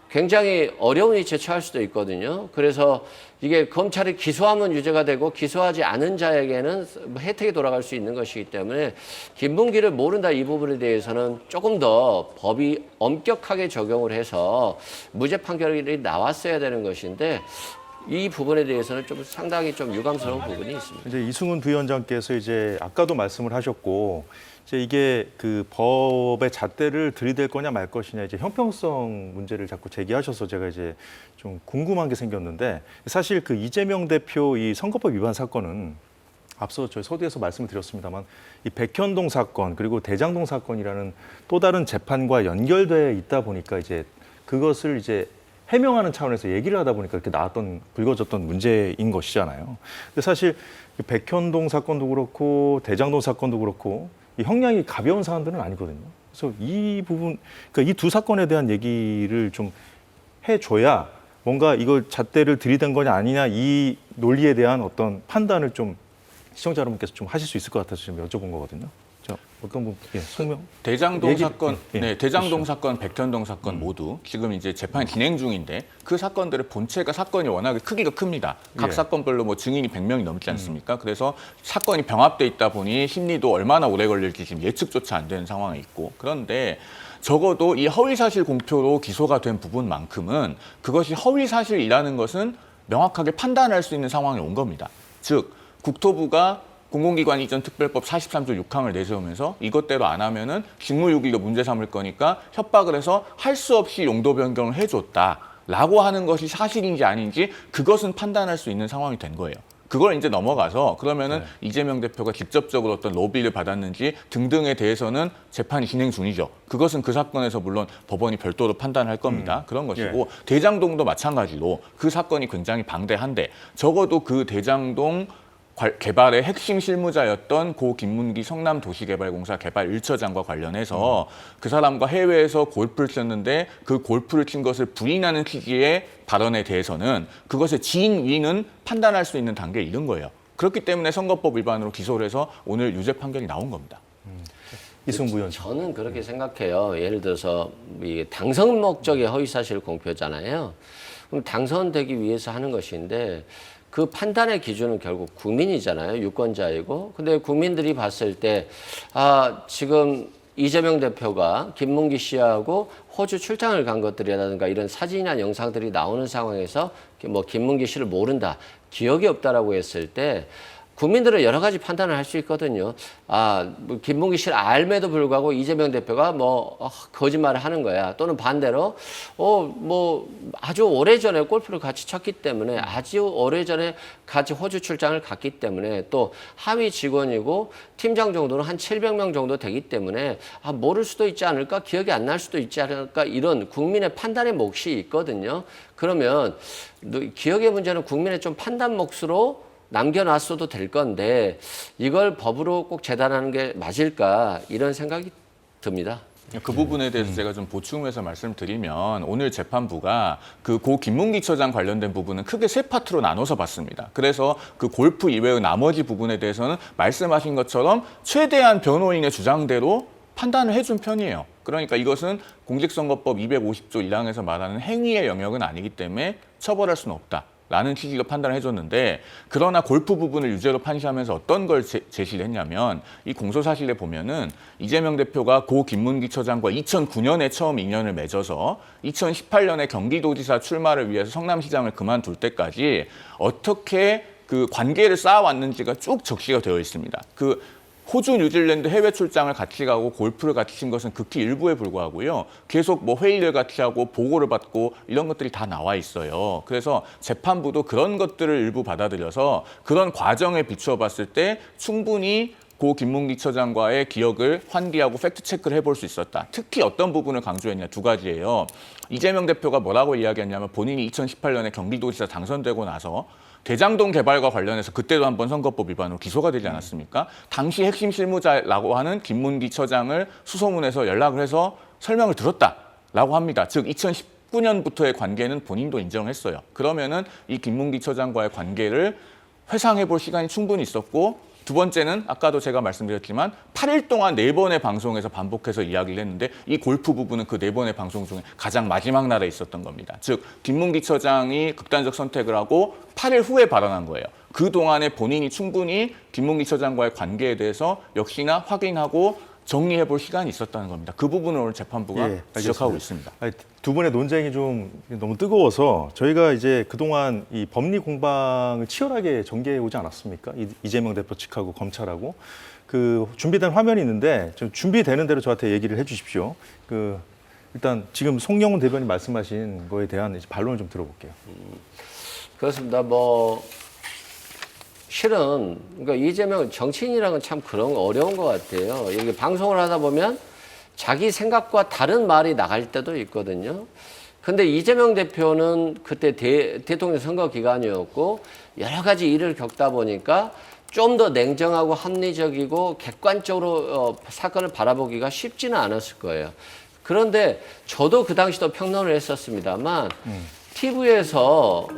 S6: 굉장히 어려운 위치에 처할 수도 있거든요. 그래서 이게 검찰이 기소하면 유죄가 되고 기소하지 않은 자에게는 혜택이 돌아갈 수 있는 것이기 때문에 김문기를 모른다 이 부분에 대해서는 조금 더 법이 엄격하게 적용을 해서 무죄 판결이 나왔어야 되는 것인데, 이 부분에 대해서는 좀 상당히 좀 유감스러운 부분이 있습니다.
S1: 이제 이승훈 부위원장께서 이제 아까도 말씀을 하셨고, 이제 이게 그 법의 잣대를 들이댈 거냐 말 것이냐, 이제 형평성 문제를 자꾸 제기하셔서 제가 이제 좀 궁금한 게 생겼는데, 사실 그 이재명 대표 이 선거법 위반 사건은 앞서 저희 서두에서 말씀을 드렸습니다만, 이 백현동 사건 그리고 대장동 사건이라는 또 다른 재판과 연결돼 있다 보니까 이제 그것을 이제 해명하는 차원에서 얘기를 하다 보니까 이렇게 불거졌던 문제인 것이잖아요. 근데 사실 백현동 사건도 그렇고 대장동 사건도 그렇고 이 형량이 가벼운 사안들은 아니거든요. 그래서 이 부분, 그러니까 이 두 사건에 대한 얘기를 좀 해줘야 뭔가 이걸 잣대를 들이댄 거냐 아니냐 이 논리에 대한 어떤 판단을 좀 시청자 여러분께서 좀 하실 수 있을 것 같아서 지금 여쭤본 거거든요. 자, 어떤 분, 설명.
S2: 대장동
S1: 얘기-
S2: 사건,
S1: 예,
S2: 네, 대장동 사건, 백현동 사건 모두 지금 이제 재판 진행 중인데, 그 사건들의 본체가 사건이 워낙에 크기가 큽니다. 각
S1: 예.
S2: 사건별로 뭐 증인이 100명이 넘지 않습니까? 그래서 사건이 병합돼 있다 보니 심리도 얼마나 오래 걸릴지 지금 예측조차 안 되는 상황에 있고, 그런데 적어도 이 허위사실 공표로 기소가 된 부분만큼은 그것이 허위사실이라는 것은 명확하게 판단할 수 있는 상황에 온 겁니다. 즉, 국토부가 공공기관 이전 특별법 43조 6항을 내세우면서 이것대로 안 하면은 직무유기로 문제 삼을 거니까 협박을 해서 할 수 없이 용도 변경을 해줬다라고 하는 것이 사실인지 아닌지 그것은 판단할 수 있는 상황이 된 거예요. 그걸 이제 넘어가서 그러면은 이재명 대표가 직접적으로 어떤 로비를 받았는지 등등에 대해서는 재판이 진행 중이죠. 그것은 그 사건에서 물론 법원이 별도로 판단할 겁니다. 그런 것이고, 대장동도 마찬가지로 그 사건이 굉장히 방대한데, 적어도 그 대장동 개발의 핵심 실무자였던 고 김문기 성남도시개발공사 개발 1처장과 관련해서 그 사람과 해외에서 골프를 쳤는데 그 골프를 친 것을 부인하는 취지의 발언에 대해서는 그것의 진위는 판단할 수 있는 단계에 이른 거예요. 그렇기 때문에 선거법 위반으로 기소를 해서 오늘 유죄 판결이 나온 겁니다.
S1: 이승훈 부위원장.
S6: 저는 그렇게 생각해요. 예를 들어서 이게 당선 목적의 허위사실 공표잖아요. 그럼 당선되기 위해서 하는 것인데, 그 판단의 기준은 결국 국민이잖아요. 유권자이고. 근데 국민들이 봤을 때, 지금 이재명 대표가 김문기 씨하고 호주 출장을 간 것들이라든가 이런 사진이나 영상들이 나오는 상황에서 뭐 김문기 씨를 모른다, 기억이 없다라고 했을 때, 국민들은 여러 가지 판단을 할 수 있거든요. 뭐 김문기 씨를 알매도 불구하고 이재명 대표가 거짓말을 하는 거야. 또는 반대로, 뭐 아주 오래전에 골프를 같이 쳤기 때문에, 아주 오래전에 같이 호주 출장을 갔기 때문에, 또 하위 직원이고 팀장 정도는 한 700명 정도 되기 때문에 모를 수도 있지 않을까, 기억이 안 날 수도 있지 않을까, 이런 국민의 판단의 몫이 있거든요. 그러면 기억의 문제는 국민의 좀 판단 몫으로 남겨놨어도 될 건데 이걸 법으로 꼭 재단하는 게 맞을까, 이런 생각이 듭니다.
S2: 그 부분에 대해서 제가 좀 보충해서 말씀드리면, 오늘 재판부가 그 고 김문기 처장 관련된 부분은 크게 세 파트로 나눠서 봤습니다. 그래서 그 골프 이외의 나머지 부분에 대해서는 말씀하신 것처럼 최대한 변호인의 주장대로 판단을 해준 편이에요. 그러니까 이것은 공직선거법 250조 1항에서 말하는 행위의 영역은 아니기 때문에 처벌할 수는 없다 라는 취지로 판단을 해줬는데, 그러나 골프 부분을 유죄로 판시하면서 어떤 걸 제시를 했냐면, 이 공소사실에 보면은 이재명 대표가 고 김문기 처장과 2009년에 처음 인연을 맺어서 2018년에 경기도지사 출마를 위해서 성남시장을 그만둘 때까지 어떻게 그 관계를 쌓아왔는지가 쭉 적시가 되어 있습니다. 그 호주, 뉴질랜드 해외 출장을 같이 가고 골프를 같이 친 것은 극히 일부에 불과하고요. 계속 뭐 회의를 같이 하고 보고를 받고 이런 것들이 다 나와 있어요. 그래서 재판부도 그런 것들을 일부 받아들여서 그런 과정에 비추어 봤을 때 충분히 고 김문기 처장과의 기억을 환기하고 팩트 체크를 해볼 수 있었다. 특히 어떤 부분을 강조했냐, 두 가지예요. 이재명 대표가 뭐라고 이야기했냐면 본인이 2018년에 경기도지사 당선되고 나서 대장동 개발과 관련해서 그때도 한번 선거법 위반으로 기소가 되지 않았습니까? 당시 핵심 실무자라고 하는 김문기 처장을 수소문해서 연락을 해서 설명을 들었다라고 합니다. 즉 2019년부터의 관계는 본인도 인정했어요. 그러면은 이 김문기 처장과의 관계를 회상해 볼 시간이 충분히 있었고, 두 번째는 아까도 제가 말씀드렸지만 8일 동안 4번의 방송에서 반복해서 이야기를 했는데 이 골프 부분은 그 4번의 방송 중에 가장 마지막 날에 있었던 겁니다. 즉 김문기 처장이 극단적 선택을 하고 8일 후에 발언한 거예요. 그동안에 본인이 충분히 김문기 처장과의 관계에 대해서 역시나 확인하고 정리해 볼 시간이 있었다는 겁니다. 그 부분을 오늘 재판부가 지적하고 있습니다.
S1: 아니, 두 분의 논쟁이 좀 너무 뜨거워서 저희가 이제 그동안 이 법리 공방을 치열하게 전개해 오지 않았습니까? 이재명 대표 측하고 검찰하고 그 준비된 화면이 있는데 좀 준비되는 대로 저한테 얘기를 해주십시오. 일단 지금 송영훈 대변인 말씀하신 거에 대한 이제 반론을 좀 들어볼게요.
S6: 그렇습니다. 실은 그러니까 이재명 정치인이라는 건 참 그런 거 어려운 것 같아요. 이게 방송을 하다 보면 자기 생각과 다른 말이 나갈 때도 있거든요. 근데 이재명 대표는 그때 대통령 선거 기간이었고 여러 가지 일을 겪다 보니까 좀 더 냉정하고 합리적이고 객관적으로 사건을 바라보기가 쉽지는 않았을 거예요. 그런데 저도 그 당시도 평론을 했었습니다만 TV에서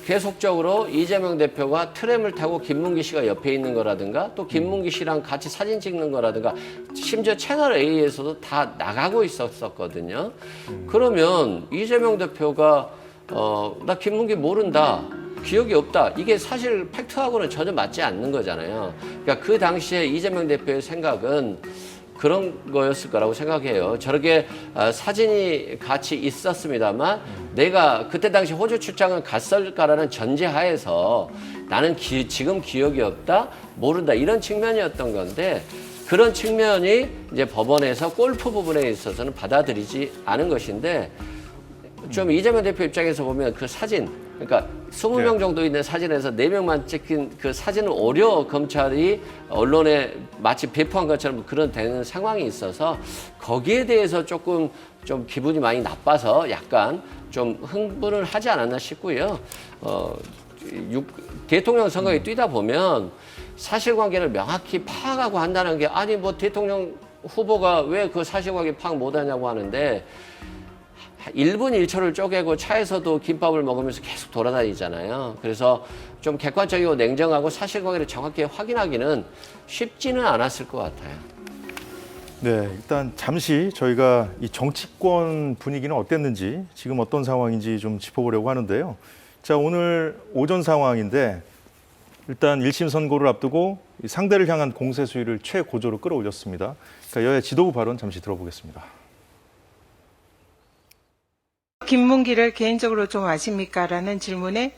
S6: 계속적으로 이재명 대표가 트램을 타고 김문기 씨가 옆에 있는 거라든가 또 김문기 씨랑 같이 사진 찍는 거라든가 심지어 채널 A에서도 다 나가고 있었거든요. 그러면 이재명 대표가 나 김문기 모른다. 기억이 없다. 이게 사실 팩트하고는 전혀 맞지 않는 거잖아요. 그러니까 그 당시에 이재명 대표의 생각은 그런 거였을 거라고 생각해요. 저렇게 사진이 같이 있었습니다만 내가 그때 당시 호주 출장을 갔을까라는 전제하에서 나는 지금 기억이 없다, 모른다 이런 측면이었던 건데 그런 측면이 이제 법원에서 골프 부분에 있어서는 받아들이지 않은 것인데 좀 이재명 대표 입장에서 보면 그 사진, 그러니까 20명 정도 있는 사진에서 4명만 찍힌 그 사진을 오려 검찰이 언론에 마치 배포한 것처럼 그런 되는 상황이 있어서 거기에 대해서 조금 좀 기분이 많이 나빠서 약간 좀 흥분을 하지 않았나 싶고요. 대통령 선거에 뛰다 보면 사실관계를 명확히 파악하고 한다는 게 아니 뭐 대통령 후보가 왜 그 사실관계 파악 못하냐고 하는데 1분 1초를 쪼개고 차에서도 김밥을 먹으면서 계속 돌아다니잖아요. 그래서 좀 객관적이고 냉정하고 사실관계를 정확히 확인하기는 쉽지는 않았을 것 같아요.
S1: 네, 일단 잠시 저희가 이 정치권 분위기는 어땠는지 지금 어떤 상황인지 좀 짚어보려고 하는데요. 자, 오늘 오전 상황인데 일단 1심 선고를 앞두고 상대를 향한 공세 수위를 최고조로 끌어올렸습니다. 그러니까 여야 지도부 발언 잠시 들어보겠습니다.
S10: 김문기를 개인적으로 좀 아십니까? 라는 질문에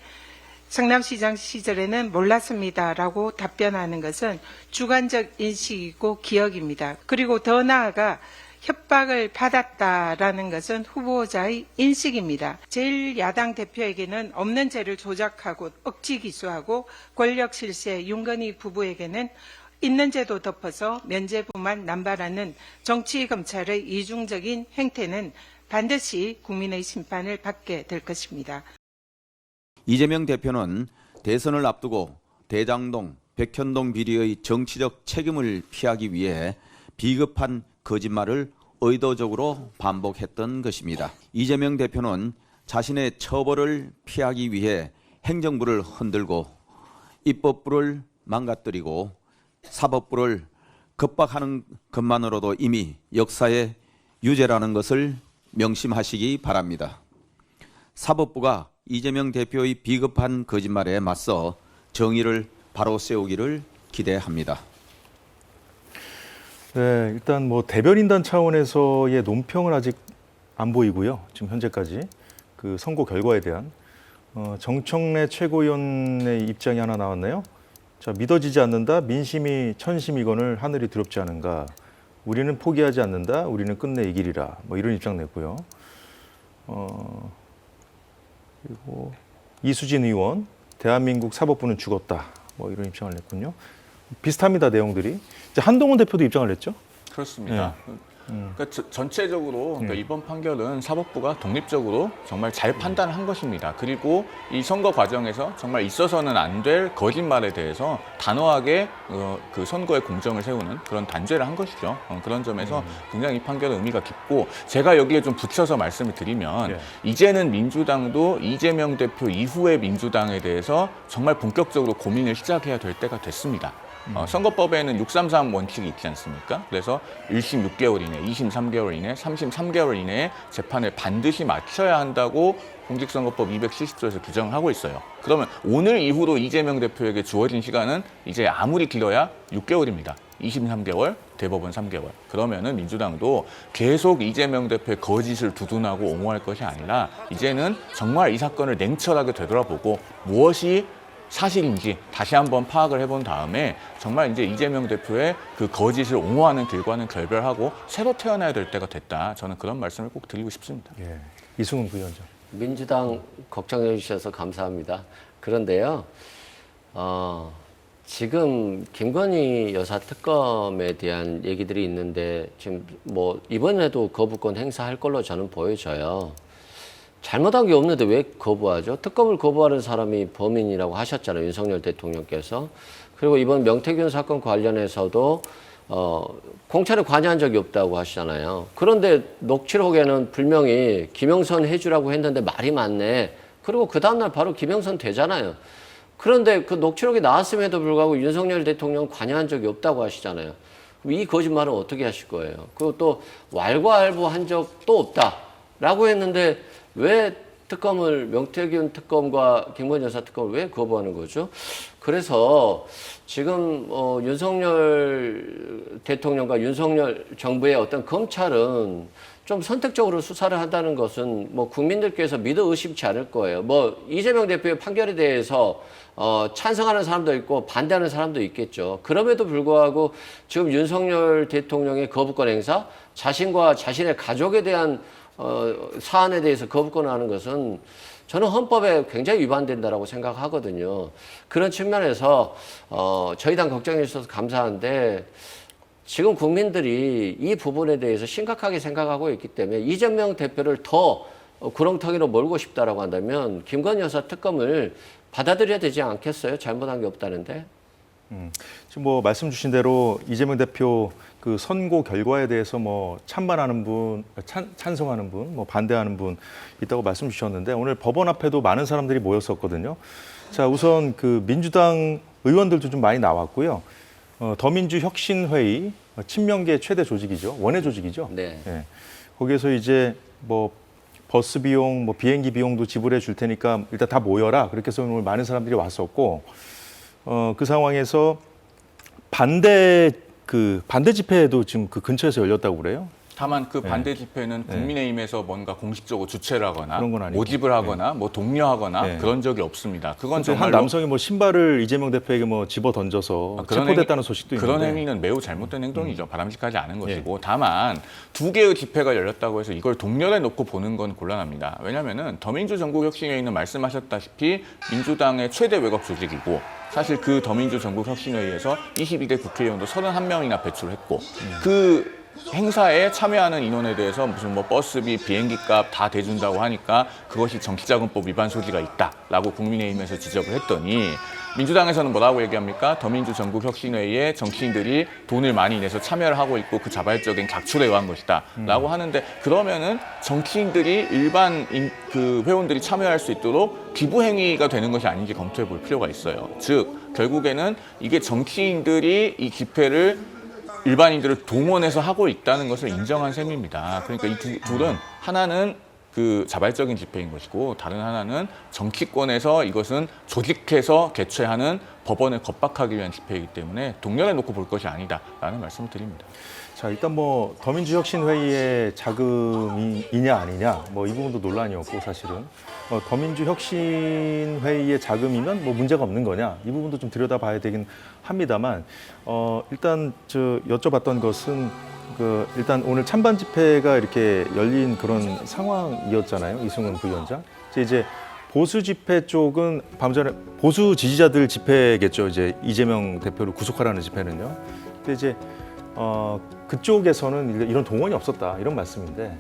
S10: 성남시장 시절에는 몰랐습니다라고 답변하는 것은 주관적 인식이고 기억입니다. 그리고 더 나아가 협박을 받았다라는 것은 후보자의 인식입니다. 제1야당 대표에게는 없는 죄를 조작하고 억지 기소하고 권력 실세 윤건희 부부에게는 있는 죄도 덮어서 면죄부만 남발하는 정치 검찰의 이중적인 행태는 반드시 국민의 심판을 받게 될 것입니다.
S11: 이재명 대표는 대선을 앞두고 대장동, 백현동 비리의 정치적 책임을 피하기 위해 비겁한 거짓말을 의도적으로 반복했던 것입니다. 이재명 대표는 자신의 처벌을 피하기 위해 행정부를 흔들고 입법부를 망가뜨리고 사법부를 겁박하는 것만으로도 이미 역사의 유죄라는 것을 명심하시기 바랍니다. 사법부가 이재명 대표의 비겁한 거짓말에 맞서 정의를 바로 세우기를 기대합니다.
S1: 네, 일단 뭐 대변인단 차원에서의 논평은 아직 안 보이고요. 지금 현재까지 그 선고 결과에 대한 정청래 최고위원의 입장이 하나 나왔네요. 자, 믿어지지 않는다. 민심이 천심이거늘 하늘이 두렵지 않은가. 우리는 포기하지 않는다. 우리는 끝내 이기리라. 뭐 이런 입장 냈고요. 그리고 이수진 의원, 대한민국 사법부는 죽었다. 뭐 이런 입장을 냈군요. 비슷합니다, 내용들이. 이제 한동훈 대표도 입장을 냈죠.
S2: 그렇습니다. 그러니까 전체적으로 그러니까 이번 판결은 사법부가 독립적으로 정말 잘 판단을 한 것입니다. 그리고 이 선거 과정에서 정말 있어서는 안 될 거짓말에 대해서 단호하게 그 선거의 공정을 세우는 그런 단죄를 한 것이죠. 그런 점에서 굉장히 이 판결은 의미가 깊고, 제가 여기에 좀 붙여서 말씀을 드리면 이제는 민주당도 이재명 대표 이후의 민주당에 대해서 정말 본격적으로 고민을 시작해야 될 때가 됐습니다. 선거법에는 633 원칙이 있지 않습니까? 그래서 1심 6개월 이내, 2심 3개월 이내, 3심 3개월 이내에 재판을 반드시 마쳐야 한다고 공직선거법 270조에서 규정을 하고 있어요. 그러면 오늘 이후로 이재명 대표에게 주어진 시간은 이제 아무리 길어야 6개월입니다. 2심 3개월, 대법원 3개월. 그러면은 민주당도 계속 이재명 대표의 거짓을 두둔하고 옹호할 것이 아니라 이제는 정말 이 사건을 냉철하게 되돌아보고 무엇이 사실인지 다시 한번 파악을 해본 다음에 정말 이제 이재명 대표의 그 거짓을 옹호하는 길과는 결별하고 새로 태어나야 될 때가 됐다. 저는 그런 말씀을 꼭 드리고 싶습니다.
S1: 예. 이승훈 부위원장.
S6: 민주당 걱정해 주셔서 감사합니다. 그런데요, 지금 김건희 여사 특검에 대한 얘기들이 있는데 지금 뭐 이번에도 거부권 행사할 걸로 저는 보여져요. 잘못한 게 없는데 왜 거부하죠? 특검을 거부하는 사람이 범인이라고 하셨잖아요, 윤석열 대통령께서. 그리고 이번 명태균 사건 관련해서도 공천에 관여한 적이 없다고 하시잖아요. 그런데 녹취록에는 분명히 김영선 해주라고 했는데 말이 많네. 그리고 그 다음날 바로 김영선 되잖아요. 그런데 그 녹취록이 나왔음에도 불구하고 윤석열 대통령 관여한 적이 없다고 하시잖아요. 그럼 이 거짓말은 어떻게 하실 거예요? 그리고 또 왈가왈부한 적도 없다라고 했는데 왜 특검을, 명태균 특검과 김건희 여사 특검을 왜 거부하는 거죠? 그래서 지금 윤석열 대통령과 윤석열 정부의 어떤 검찰은 좀 선택적으로 수사를 한다는 것은 뭐 국민들께서 믿어 의심치 않을 거예요. 뭐 이재명 대표의 판결에 대해서 찬성하는 사람도 있고 반대하는 사람도 있겠죠. 그럼에도 불구하고 지금 윤석열 대통령의 거부권 행사, 자신과 자신의 가족에 대한 사안에 대해서 거부권을 하는 것은 저는 헌법에 굉장히 위반된다라고 생각하거든요. 그런 측면에서 저희 당 걱정해 주셔서 감사한데 지금 국민들이 이 부분에 대해서 심각하게 생각하고 있기 때문에 이재명 대표를 더 구렁텅이로 몰고 싶다라고 한다면 김건희 여사 특검을 받아들여야 되지 않겠어요? 잘못한 게 없다는데.
S1: 지금 뭐 말씀 주신 대로 이재명 대표 그 선고 결과에 대해서 뭐 찬반하는 분, 찬성하는 분, 뭐 반대하는 분 있다고 말씀 주셨는데 오늘 법원 앞에도 많은 사람들이 모였었거든요. 자, 우선 그 민주당 의원들도 좀 많이 나왔고요. 더민주혁신회의 친명계 최대 조직이죠. 원외 조직이죠.
S6: 네.
S1: 예. 거기에서 이제 뭐 버스 비용, 뭐 비행기 비용도 지불해 줄 테니까 일단 다 모여라. 그렇게 해서 오늘 많은 사람들이 왔었고 그 상황에서 반대 집회도 지금 그 근처에서 열렸다고 그래요.
S2: 다만 그 반대 집회는 국민의힘에서 뭔가 공식적으로 주최를 하거나
S1: 그런 건 아니고.
S2: 모집을 하거나 뭐 독려하거나 그런 적이 없습니다. 그건
S1: 한
S2: 정말로
S1: 남성이 뭐 신발을 이재명 대표에게 뭐 집어 던져서 체포됐다는 소식도 있는데
S2: 그런 행위는 매우 잘못된 행동이죠. 바람직하지 않은 것이고 다만 두 개의 집회가 열렸다고 해서 이걸 동렬에 놓고 보는 건 곤란합니다. 왜냐하면은 더민주 전국혁신회의는 말씀하셨다시피 민주당의 최대 외곽 조직이고 사실 그 더민주 전국혁신회의에서 22대 국회의원도 31명이나 배출했고 그 행사에 참여하는 인원에 대해서 무슨 뭐 버스비, 비행기값 다 대준다고 하니까 그것이 정치자금법 위반 소지가 있다라고 국민의힘에서 지적을 했더니 민주당에서는 뭐라고 얘기합니까? 더민주 전국혁신회의에 정치인들이 돈을 많이 내서 참여를 하고 있고 그 자발적인 각출에 의한 것이다 라고 하는데 그러면은 정치인들이 일반 그 회원들이 참여할 수 있도록 기부 행위가 되는 것이 아닌지 검토해 볼 필요가 있어요. 즉 결국에는 이게 정치인들이 이 집회를 일반인들을 동원해서 하고 있다는 것을 인정한 셈입니다. 그러니까 이 둘은 하나는 그 자발적인 집회인 것이고 다른 하나는 정치권에서 이것은 조직해서 개최하는 법원을 겁박하기 위한 집회이기 때문에 동렬에 놓고 볼 것이 아니다라는 말씀을 드립니다.
S1: 자, 일단 뭐 더민주혁신회의의 자금이냐 아니냐 뭐 이 부분도 논란이었고 사실은 더민주혁신회의의 자금이면 뭐 문제가 없는 거냐 이 부분도 좀 들여다봐야 되긴 합니다만 일단 여쭤봤던 것은 일단 오늘 찬반 집회가 이렇게 열린 그런 상황이었잖아요. 이승훈 부위원장. 이제 보수 집회 쪽은 방금 전에 보수 지지자들 집회겠죠. 이제 이재명 대표를 구속하라는 집회는요. 근데 이제 그쪽에서는 이런 동원이 없었다 이런 말씀인데,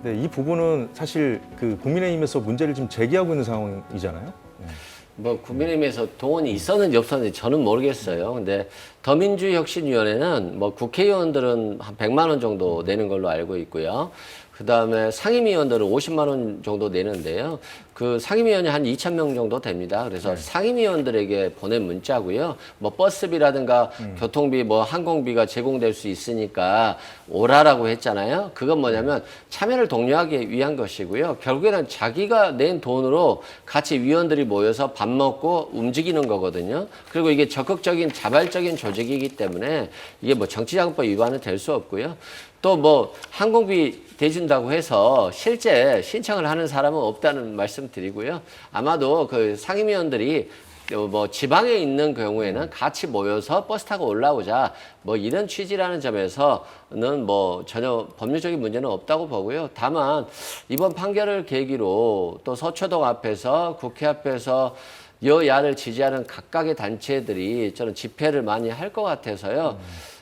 S1: 근데 이 부분은 사실 그 국민의힘에서 문제를 지금 제기하고 있는 상황이잖아요.
S6: 뭐 국민의힘에서 동원이 있었는지 없었는지 저는 모르겠어요. 근데 더민주혁신위원회는 뭐 국회의원들은 한 100만 원 정도 내는 걸로 알고 있고요. 그다음에 상임위원들은 50만 원 정도 내는데요. 그 상임위원이 한 2,000명 정도 됩니다. 그래서 상임위원들에게 보낸 문자고요. 뭐 버스비라든가 교통비, 뭐 항공비가 제공될 수 있으니까 오라라고 했잖아요. 그건 뭐냐면 참여를 독려하기 위한 것이고요. 결국에는 자기가 낸 돈으로 같이 위원들이 모여서 밥 먹고 움직이는 거거든요. 그리고 이게 적극적인 자발적인 조직이기 때문에 이게 뭐 정치자금법 위반은 될 수 없고요. 또 뭐 항공비 대준다고 해서 실제 신청을 하는 사람은 없다는 말씀 드리고요. 아마도 그 상임위원들이 뭐 지방에 있는 경우에는 같이 모여서 버스 타고 올라오자 뭐 이런 취지라는 점에서는 뭐 전혀 법률적인 문제는 없다고 보고요. 다만 이번 판결을 계기로 또 서초동 앞에서 국회 앞에서 여야를 지지하는 각각의 단체들이 저는 집회를 많이 할 것 같아서요.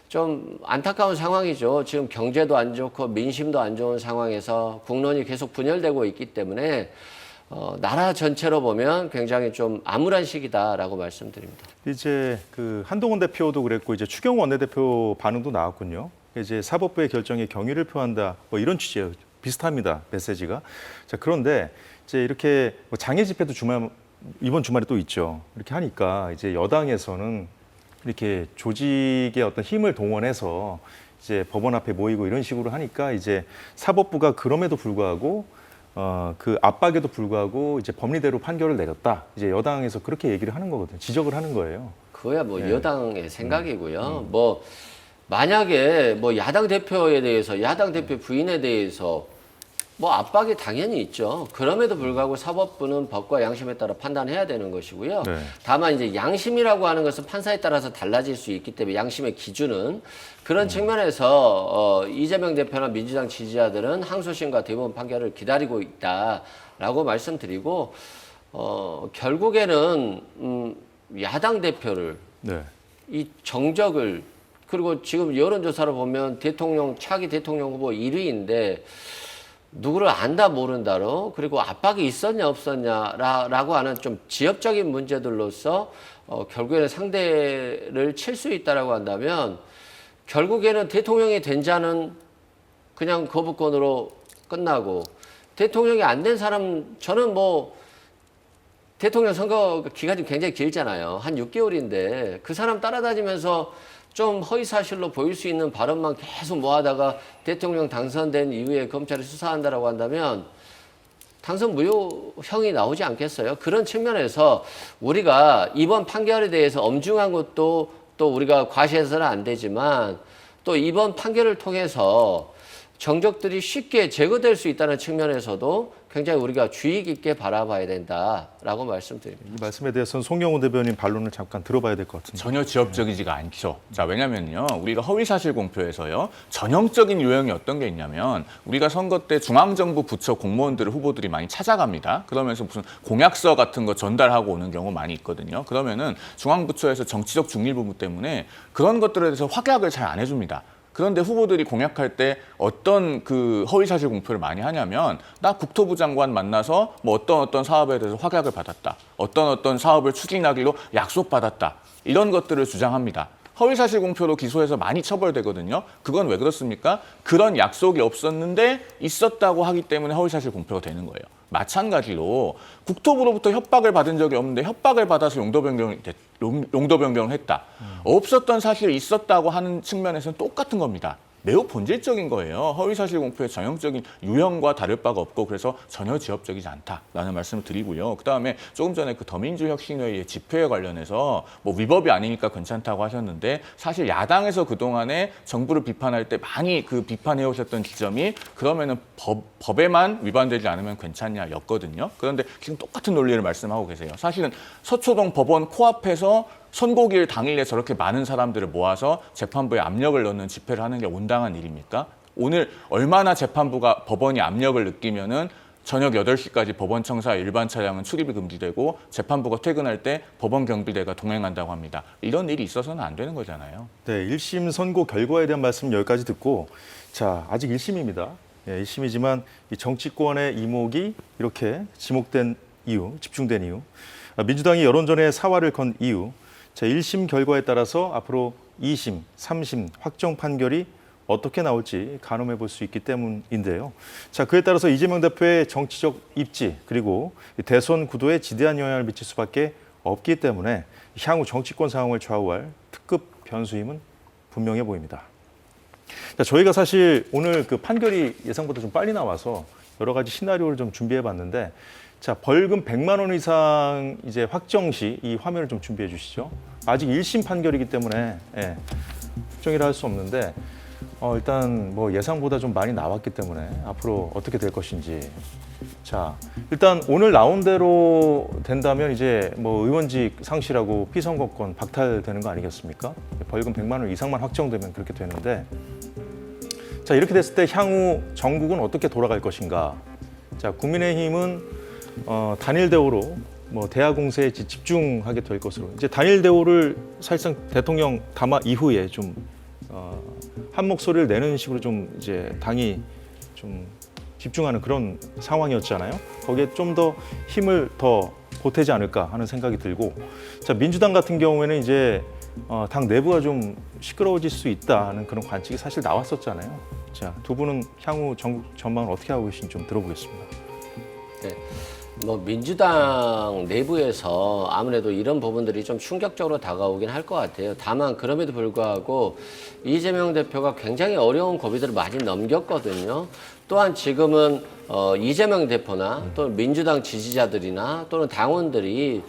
S6: 좀 안타까운 상황이죠. 지금 경제도 안 좋고 민심도 안 좋은 상황에서 국론이 계속 분열되고 있기 때문에 나라 전체로 보면 굉장히 좀 암울한 시기다라고 말씀드립니다.
S1: 이제 그 한동훈 대표도 그랬고 이제 추경호 원내대표 반응도 나왔군요. 이제 사법부의 결정에 경의를 표한다. 뭐 이런 취지예요. 비슷합니다. 메시지가. 자, 그런데 이제 이렇게 뭐 장애 집회도 이번 주말에 또 있죠. 이렇게 하니까 이제 여당에서는 이렇게 조직의 어떤 힘을 동원해서 이제 법원 앞에 모이고 이런 식으로 하니까 이제 사법부가 그럼에도 불구하고 그 압박에도 불구하고 이제 법리대로 판결을 내렸다. 이제 여당에서 그렇게 얘기를 하는 거거든요. 지적을 하는 거예요.
S6: 그거야 뭐
S1: 네.
S6: 여당의 생각이고요. 뭐 만약에 뭐 야당 대표에 대해서 야당 대표 부인에 대해서 뭐 압박이 당연히 있죠. 그럼에도 불구하고 사법부는 법과 양심에 따라 판단해야 되는 것이고요.
S1: 네.
S6: 다만 이제 양심이라고 하는 것은 판사에 따라서 달라질 수 있기 때문에 양심의 기준은 그런 측면에서 이재명 대표나 민주당 지지자들은 항소심과 대법원 판결을 기다리고 있다라고 말씀드리고 결국에는 야당 대표를
S1: 네.
S6: 이 정적을 그리고 지금 여론조사를 보면 차기 대통령 후보 1위인데 누구를 안다 모른다로 그리고 압박이 있었냐 없었냐라고 하는 좀 지엽적인 문제들로서 결국에는 상대를 칠 수 있다라고 한다면 결국에는 대통령이 된 자는 그냥 거부권으로 끝나고 대통령이 안 된 사람 저는 뭐 대통령 선거 기간이 굉장히 길잖아요. 한 6개월인데 그 사람 따라다니면서 좀 허위사실로 보일 수 있는 발언만 계속 모아다가 대통령 당선된 이후에 검찰이 수사한다라고 한다면 당선 무효형이 나오지 않겠어요? 그런 측면에서 우리가 이번 판결에 대해서 엄중한 것도 또 우리가 과시해서는 안 되지만 또 이번 판결을 통해서 정적들이 쉽게 제거될 수 있다는 측면에서도 굉장히 우리가 주의 깊게 바라봐야 된다라고 말씀드립니다.
S1: 이 말씀에 대해서는 송영호 대변인 반론을 잠깐 들어봐야 될 것 같은데.
S2: 전혀 지엽적이지가 않죠. 자, 왜냐면요. 우리가 허위사실 공표에서요. 전형적인 유형이 어떤 게 있냐면 우리가 선거 때 중앙정부 부처 공무원들을 후보들이 많이 찾아갑니다. 그러면서 무슨 공약서 같은 거 전달하고 오는 경우 많이 있거든요. 그러면은 중앙부처에서 정치적 중립의무 때문에 그런 것들에 대해서 확약을 잘 안 해줍니다. 그런데 후보들이 공약할 때 어떤 그 허위사실 공표를 많이 하냐면 나 국토부 장관 만나서 뭐 어떤 사업에 대해서 확약을 받았다. 어떤 사업을 추진하기로 약속받았다. 이런 것들을 주장합니다. 허위사실 공표로 기소해서 많이 처벌되거든요. 그건 왜 그렇습니까? 그런 약속이 없었는데 있었다고 하기 때문에 허위사실 공표가 되는 거예요. 마찬가지로 국토부로부터 협박을 받은 적이 없는데 협박을 받아서 용도 변경을 했다. 없었던 사실이 있었다고 하는 측면에서는 똑같은 겁니다. 매우 본질적인 거예요. 허위사실 공표의 전형적인 유형과 다를 바가 없고 그래서 전혀 지엽적이지 않다라는 말씀을 드리고요. 그다음에 조금 전에 그 더민주혁신회의 집회에 관련해서 뭐 위법이 아니니까 괜찮다고 하셨는데 사실 야당에서 그동안에 정부를 비판할 때 많이 그 비판해 오셨던 지점이 그러면은 법에만 위반되지 않으면 괜찮냐였거든요. 그런데 지금 똑같은 논리를 말씀하고 계세요. 사실은 서초동 법원 코앞에서 선고일 당일에 저렇게 많은 사람들을 모아서 재판부에 압력을 넣는 집회를 하는 게 온당한 일입니까? 오늘 얼마나 재판부가 법원이 압력을 느끼면은 저녁 8시까지 법원 청사 일반 차량은 출입이 금지되고 재판부가 퇴근할 때 법원 경비대가 동행한다고 합니다. 이런 일이 있어서는 안 되는 거잖아요.
S1: 네, 1심 선고 결과에 대한 말씀 여기까지 듣고 자, 아직 1심입니다. 예, 1심이지만 이 정치권의 이목이 이렇게 지목된 이유, 집중된 이유, 민주당이 여론전에 사활을 건 이유, 자, 1심 결과에 따라서 앞으로 2심, 3심 확정 판결이 어떻게 나올지 가늠해 볼 수 있기 때문인데요. 자, 그에 따라서 이재명 대표의 정치적 입지 그리고 대선 구도에 지대한 영향을 미칠 수밖에 없기 때문에 향후 정치권 상황을 좌우할 특급 변수임은 분명해 보입니다. 자, 저희가 사실 오늘 그 판결이 예상보다 좀 빨리 나와서 여러 가지 시나리오를 좀 준비해 봤는데 자, 벌금 100만 원 이상 이제 확정 시 이 화면을 좀 준비해 주시죠. 아직 1심 판결이기 때문에 예, 확정이라 할 수 없는데 일단 뭐 예상보다 좀 많이 나왔기 때문에 앞으로 어떻게 될 것인지. 자, 일단 오늘 나온 대로 된다면 이제 뭐 의원직 상실하고 피선거권 박탈되는 거 아니겠습니까? 벌금 100만 원 이상만 확정되면 그렇게 되는데 자, 이렇게 됐을 때 향후 전국은 어떻게 돌아갈 것인가? 자, 국민의힘은 단일 대우로 뭐 대화 공세에 집중하게 될 것으로 이제 단일 대우를 사실상 대통령 담화 이후에 좀 한 목소리를 내는 식으로 좀 이제 당이 좀 집중하는 그런 상황이었잖아요. 거기에 좀 더 힘을 더 보태지 않을까 하는 생각이 들고, 자, 민주당 같은 경우에는 이제 당 내부가 좀 시끄러워질 수 있다는 그런 관측이 사실 나왔었잖아요. 자, 두 분은 향후 전국 전망을 어떻게 하고 계신지 좀 들어보겠습니다.
S6: 네. 뭐 민주당 내부에서 아무래도 이런 부분들이 좀 충격적으로 다가오긴 할 것 같아요. 다만 그럼에도 불구하고 이재명 대표가 굉장히 어려운 고비들을 많이 넘겼거든요. 또한 지금은 이재명 대표나 또 민주당 지지자들이나 또는 당원들이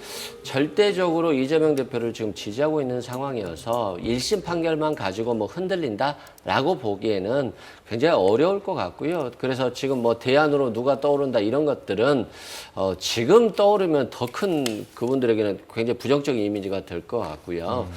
S6: 절대적으로 이재명 대표를 지금 지지하고 있는 상황이어서 1심 판결만 가지고 뭐 흔들린다라고 보기에는 굉장히 어려울 것 같고요. 그래서 지금 뭐 대안으로 누가 떠오른다 이런 것들은 지금 떠오르면 더 큰 그분들에게는 굉장히 부정적인 이미지가 될 것 같고요.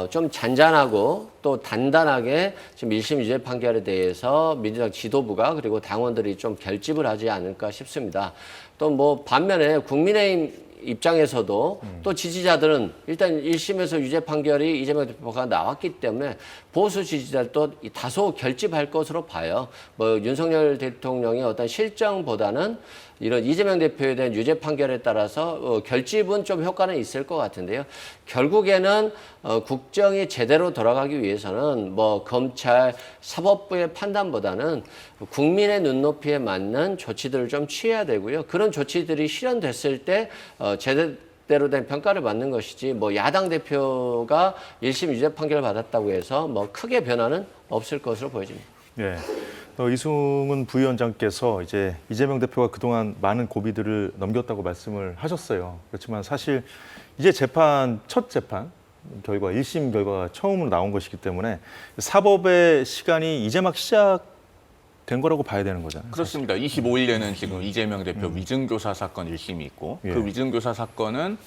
S6: 좀 잔잔하고 또 단단하게 지금 1심 유죄 판결에 대해서 민주당 지도부가 그리고 당원들이 좀 결집을 하지 않을까 싶습니다. 또 뭐 반면에 국민의힘 입장에서도 또 지지자들은 일단 1심에서 유죄 판결이 이재명 대표가 나왔기 때문에 보수 지지자들도 다소 결집할 것으로 봐요. 뭐 윤석열 대통령의 어떤 실정보다는 이런 이재명 대표에 대한 유죄 판결에 따라서 결집은 좀 효과는 있을 것 같은데요. 결국에는 국정이 제대로 돌아가기 위해서는 뭐 검찰, 사법부의 판단보다는 국민의 눈높이에 맞는 조치들을 좀 취해야 되고요. 그런 조치들이 실현됐을 때 제대로 된 평가를 받는 것이지 뭐 야당 대표가 1심 유죄 판결을 받았다고 해서 뭐 크게 변화는 없을 것으로 보여집니다.
S1: 네. 이승훈 부위원장께서 이제 이재명 대표가 그동안 많은 고비들을 넘겼다고 말씀을 하셨어요. 그렇지만 사실 이제 첫 재판 결과, 1심 결과가 처음으로 나온 것이기 때문에 사법의 시간이 이제 막 시작된 거라고 봐야 되는 거잖아요.
S2: 그렇습니다. 25일에는 지금 이재명 대표 위증교사 사건 1심이 있고
S1: 예.
S2: 그 위증교사 사건은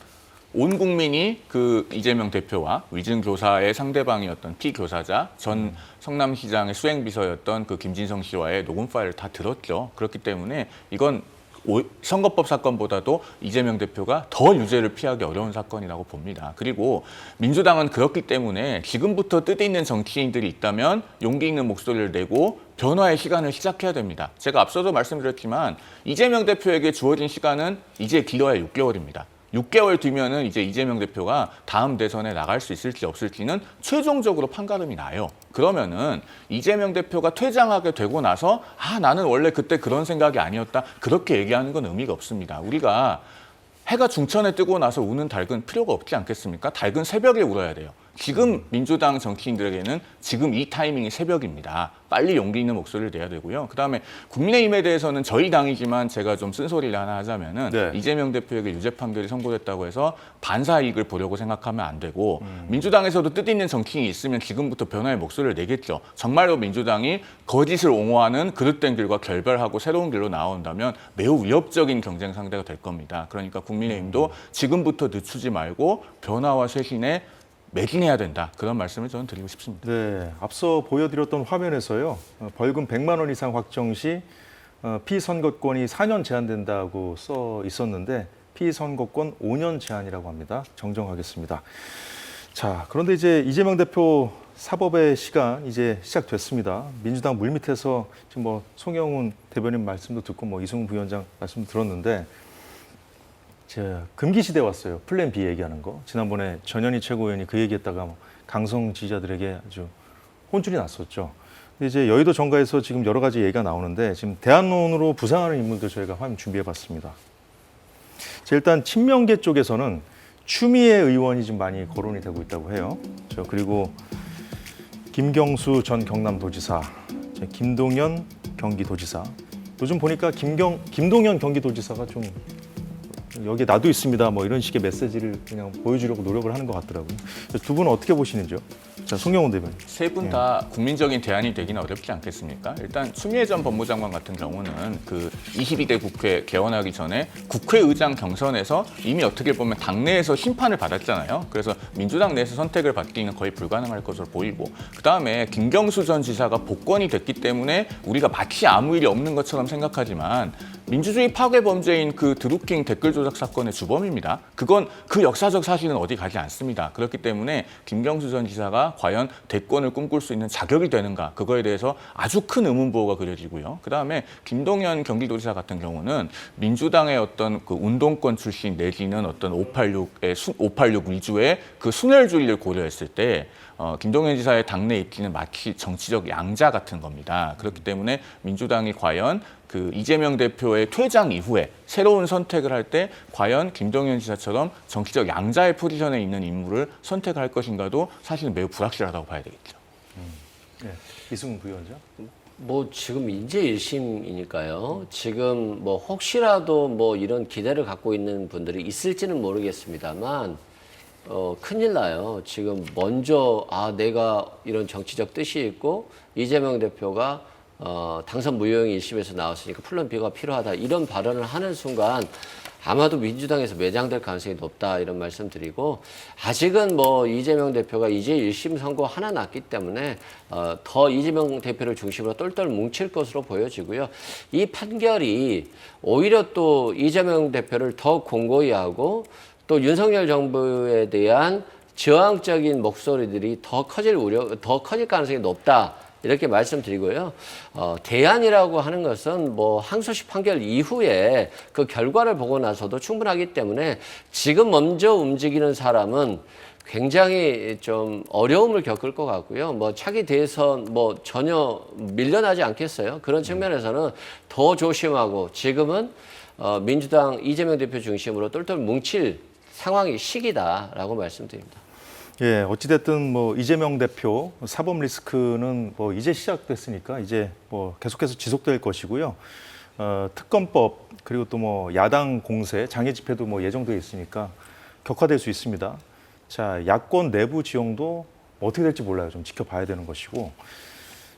S2: 온 국민이 그 이재명 대표와 위증교사의 상대방이었던 피교사자 전 성남시장의 수행비서였던 그 김진성 씨와의 녹음 파일을 다 들었죠. 그렇기 때문에 이건 선거법 사건보다도 이재명 대표가 더 유죄를 피하기 어려운 사건이라고 봅니다. 그리고 민주당은 그렇기 때문에 지금부터 뜻있는 정치인들이 있다면 용기 있는 목소리를 내고 변화의 시간을 시작해야 됩니다. 제가 앞서도 말씀드렸지만 이재명 대표에게 주어진 시간은 이제 길어야 6개월입니다. 6개월 뒤면은 이제 이재명 대표가 다음 대선에 나갈 수 있을지 없을지는 최종적으로 판가름이 나요. 그러면은 이재명 대표가 퇴장하게 되고 나서 나는 원래 그때 그런 생각이 아니었다. 그렇게 얘기하는 건 의미가 없습니다. 우리가 해가 중천에 뜨고 나서 우는 닭은 필요가 없지 않겠습니까? 닭은 새벽에 울어야 돼요. 지금 민주당 정치인들에게는 지금 이 타이밍이 새벽입니다. 빨리 용기 있는 목소리를 내야 되고요. 그다음에 국민의힘에 대해서는 저희 당이지만 제가 좀 쓴소리를 하나 하자면은
S1: 네.
S2: 이재명 대표에게 유죄 판결이 선고됐다고 해서 반사 이익을 보려고 생각하면 안 되고 민주당에서도 뜻있는 정치인이 있으면 지금부터 변화의 목소리를 내겠죠. 정말로 민주당이 거짓을 옹호하는 그릇된 길과 결별하고 새로운 길로 나온다면 매우 위협적인 경쟁 상대가 될 겁니다. 그러니까 국민의힘도 지금부터 늦추지 말고 변화와 쇄신에 매진해야 된다. 그런 말씀을 저는 드리고 싶습니다.
S1: 네, 앞서 보여드렸던 화면에서요. 벌금 100만 원 이상 확정 시 피선거권이 4년 제한된다고 써 있었는데 피선거권 5년 제한이라고 합니다. 정정하겠습니다. 자, 그런데 이제 이재명 대표 사법의 시간 이제 시작됐습니다. 민주당 물밑에서 지금 뭐 송영훈 대변인 말씀도 듣고 뭐 이승훈 부위원장 말씀도 들었는데 제가 금기 시대 왔어요. 플랜 B 얘기하는 거. 지난번에 전현희 최고위원이 그 얘기했다가 뭐 강성 지지자들에게 아주 혼쭐이 났었죠. 근데 이제 여의도 정가에서 지금 여러 가지 얘기가 나오는데 지금 대안론으로 부상하는 인물들 저희가 화면 준비해봤습니다. 일단 친명계 쪽에서는 추미애 의원이 좀 많이 거론이 되고 있다고 해요. 그리고 김경수 전 경남도지사, 김동연 경기도지사. 요즘 보니까 김동연 경기도지사가 좀 여기에 나도 있습니다. 뭐 이런 식의 메시지를 그냥 보여주려고 노력을 하는 것 같더라고요. 두 분은 어떻게 보시는지요? 자, 송영훈 대변인.
S2: 세 분 다 국민적인 대안이 되기는 어렵지 않겠습니까? 일단 추미애 전 법무장관 같은 경우는 그 22대 국회 개원하기 전에 국회의장 경선에서 이미 어떻게 보면 당내에서 심판을 받았잖아요. 그래서 민주당 내에서 선택을 받기는 거의 불가능할 것으로 보이고, 그다음에 김경수 전 지사가 복권이 됐기 때문에 우리가 마치 아무 일이 없는 것처럼 생각하지만 민주주의 파괴 범죄인 그 드루킹 댓글 조작 사건의 주범입니다. 그건 그 역사적 사실은 어디 가지 않습니다. 그렇기 때문에 김경수 전 지사가 과연 대권을 꿈꿀 수 있는 자격이 되는가, 그거에 대해서 아주 큰 의문부호가 그려지고요. 그다음에 김동연 경기도지사 같은 경우는 민주당의 어떤 그 운동권 출신 내지는 어떤 586 위주의 그 순혈주의를 고려했을 때 김동연 지사의 당내 입지는 마치 정치적 양자 같은 겁니다. 그렇기 때문에 민주당이 과연 그 이재명 대표의 퇴장 이후에 새로운 선택을 할 때 과연 김동연 지사처럼 정치적 양자의 포지션에 있는 인물을 선택할 것인가도 사실은 매우 불확실하다고 봐야 되겠죠.
S1: 네. 이승훈 부위원장.
S6: 뭐 지금 인재 1심이니까요. 지금 뭐 혹시라도 뭐 이런 기대를 갖고 있는 분들이 있을지는 모르겠습니다만 큰일 나요. 지금 먼저 내가 이런 정치적 뜻이 있고 이재명 대표가 당선 무효형 1심에서 나왔으니까 플랜 B가 필요하다, 이런 발언을 하는 순간 아마도 민주당에서 매장될 가능성이 높다, 이런 말씀 드리고, 아직은 뭐 이재명 대표가 이제 1심 선고 하나 났기 때문에 더 이재명 대표를 중심으로 똘똘 뭉칠 것으로 보여지고요. 이 판결이 오히려 또 이재명 대표를 더 공고히 하고 또 윤석열 정부에 대한 저항적인 목소리들이 더 커질 가능성이 높다, 이렇게 말씀드리고요. 대안이라고 하는 것은 뭐 항소심 판결 이후에 그 결과를 보고 나서도 충분하기 때문에 지금 먼저 움직이는 사람은 굉장히 좀 어려움을 겪을 것 같고요. 뭐 차기 대선 뭐 전혀 밀려나지 않겠어요. 그런 측면에서는 더 조심하고 지금은 민주당 이재명 대표 중심으로 똘똘 뭉칠 상황이 시기다라고 말씀드립니다.
S1: 예, 어찌됐든 뭐 이재명 대표 사법 리스크는 뭐 이제 시작됐으니까 이제 뭐 계속해서 지속될 것이고요. 특검법 그리고 또 뭐 야당 공세, 장애 집회도 뭐 예정돼 있으니까 격화될 수 있습니다. 자, 야권 내부 지형도 어떻게 될지 몰라요. 좀 지켜봐야 되는 것이고,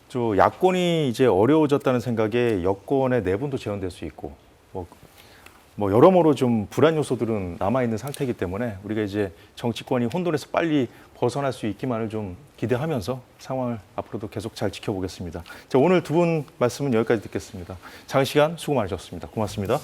S1: 저 야권이 이제 어려워졌다는 생각에 여권의 내분도 재현될 수 있고, 뭐 여러모로 좀 불안 요소들은 남아 있는 상태이기 때문에 우리가 이제 정치권이 혼돈에서 빨리 벗어날 수 있기만을 좀 기대하면서 상황을 앞으로도 계속 잘 지켜보겠습니다. 자, 오늘 두 분 말씀은 여기까지 듣겠습니다. 장시간 수고 많으셨습니다. 고맙습니다.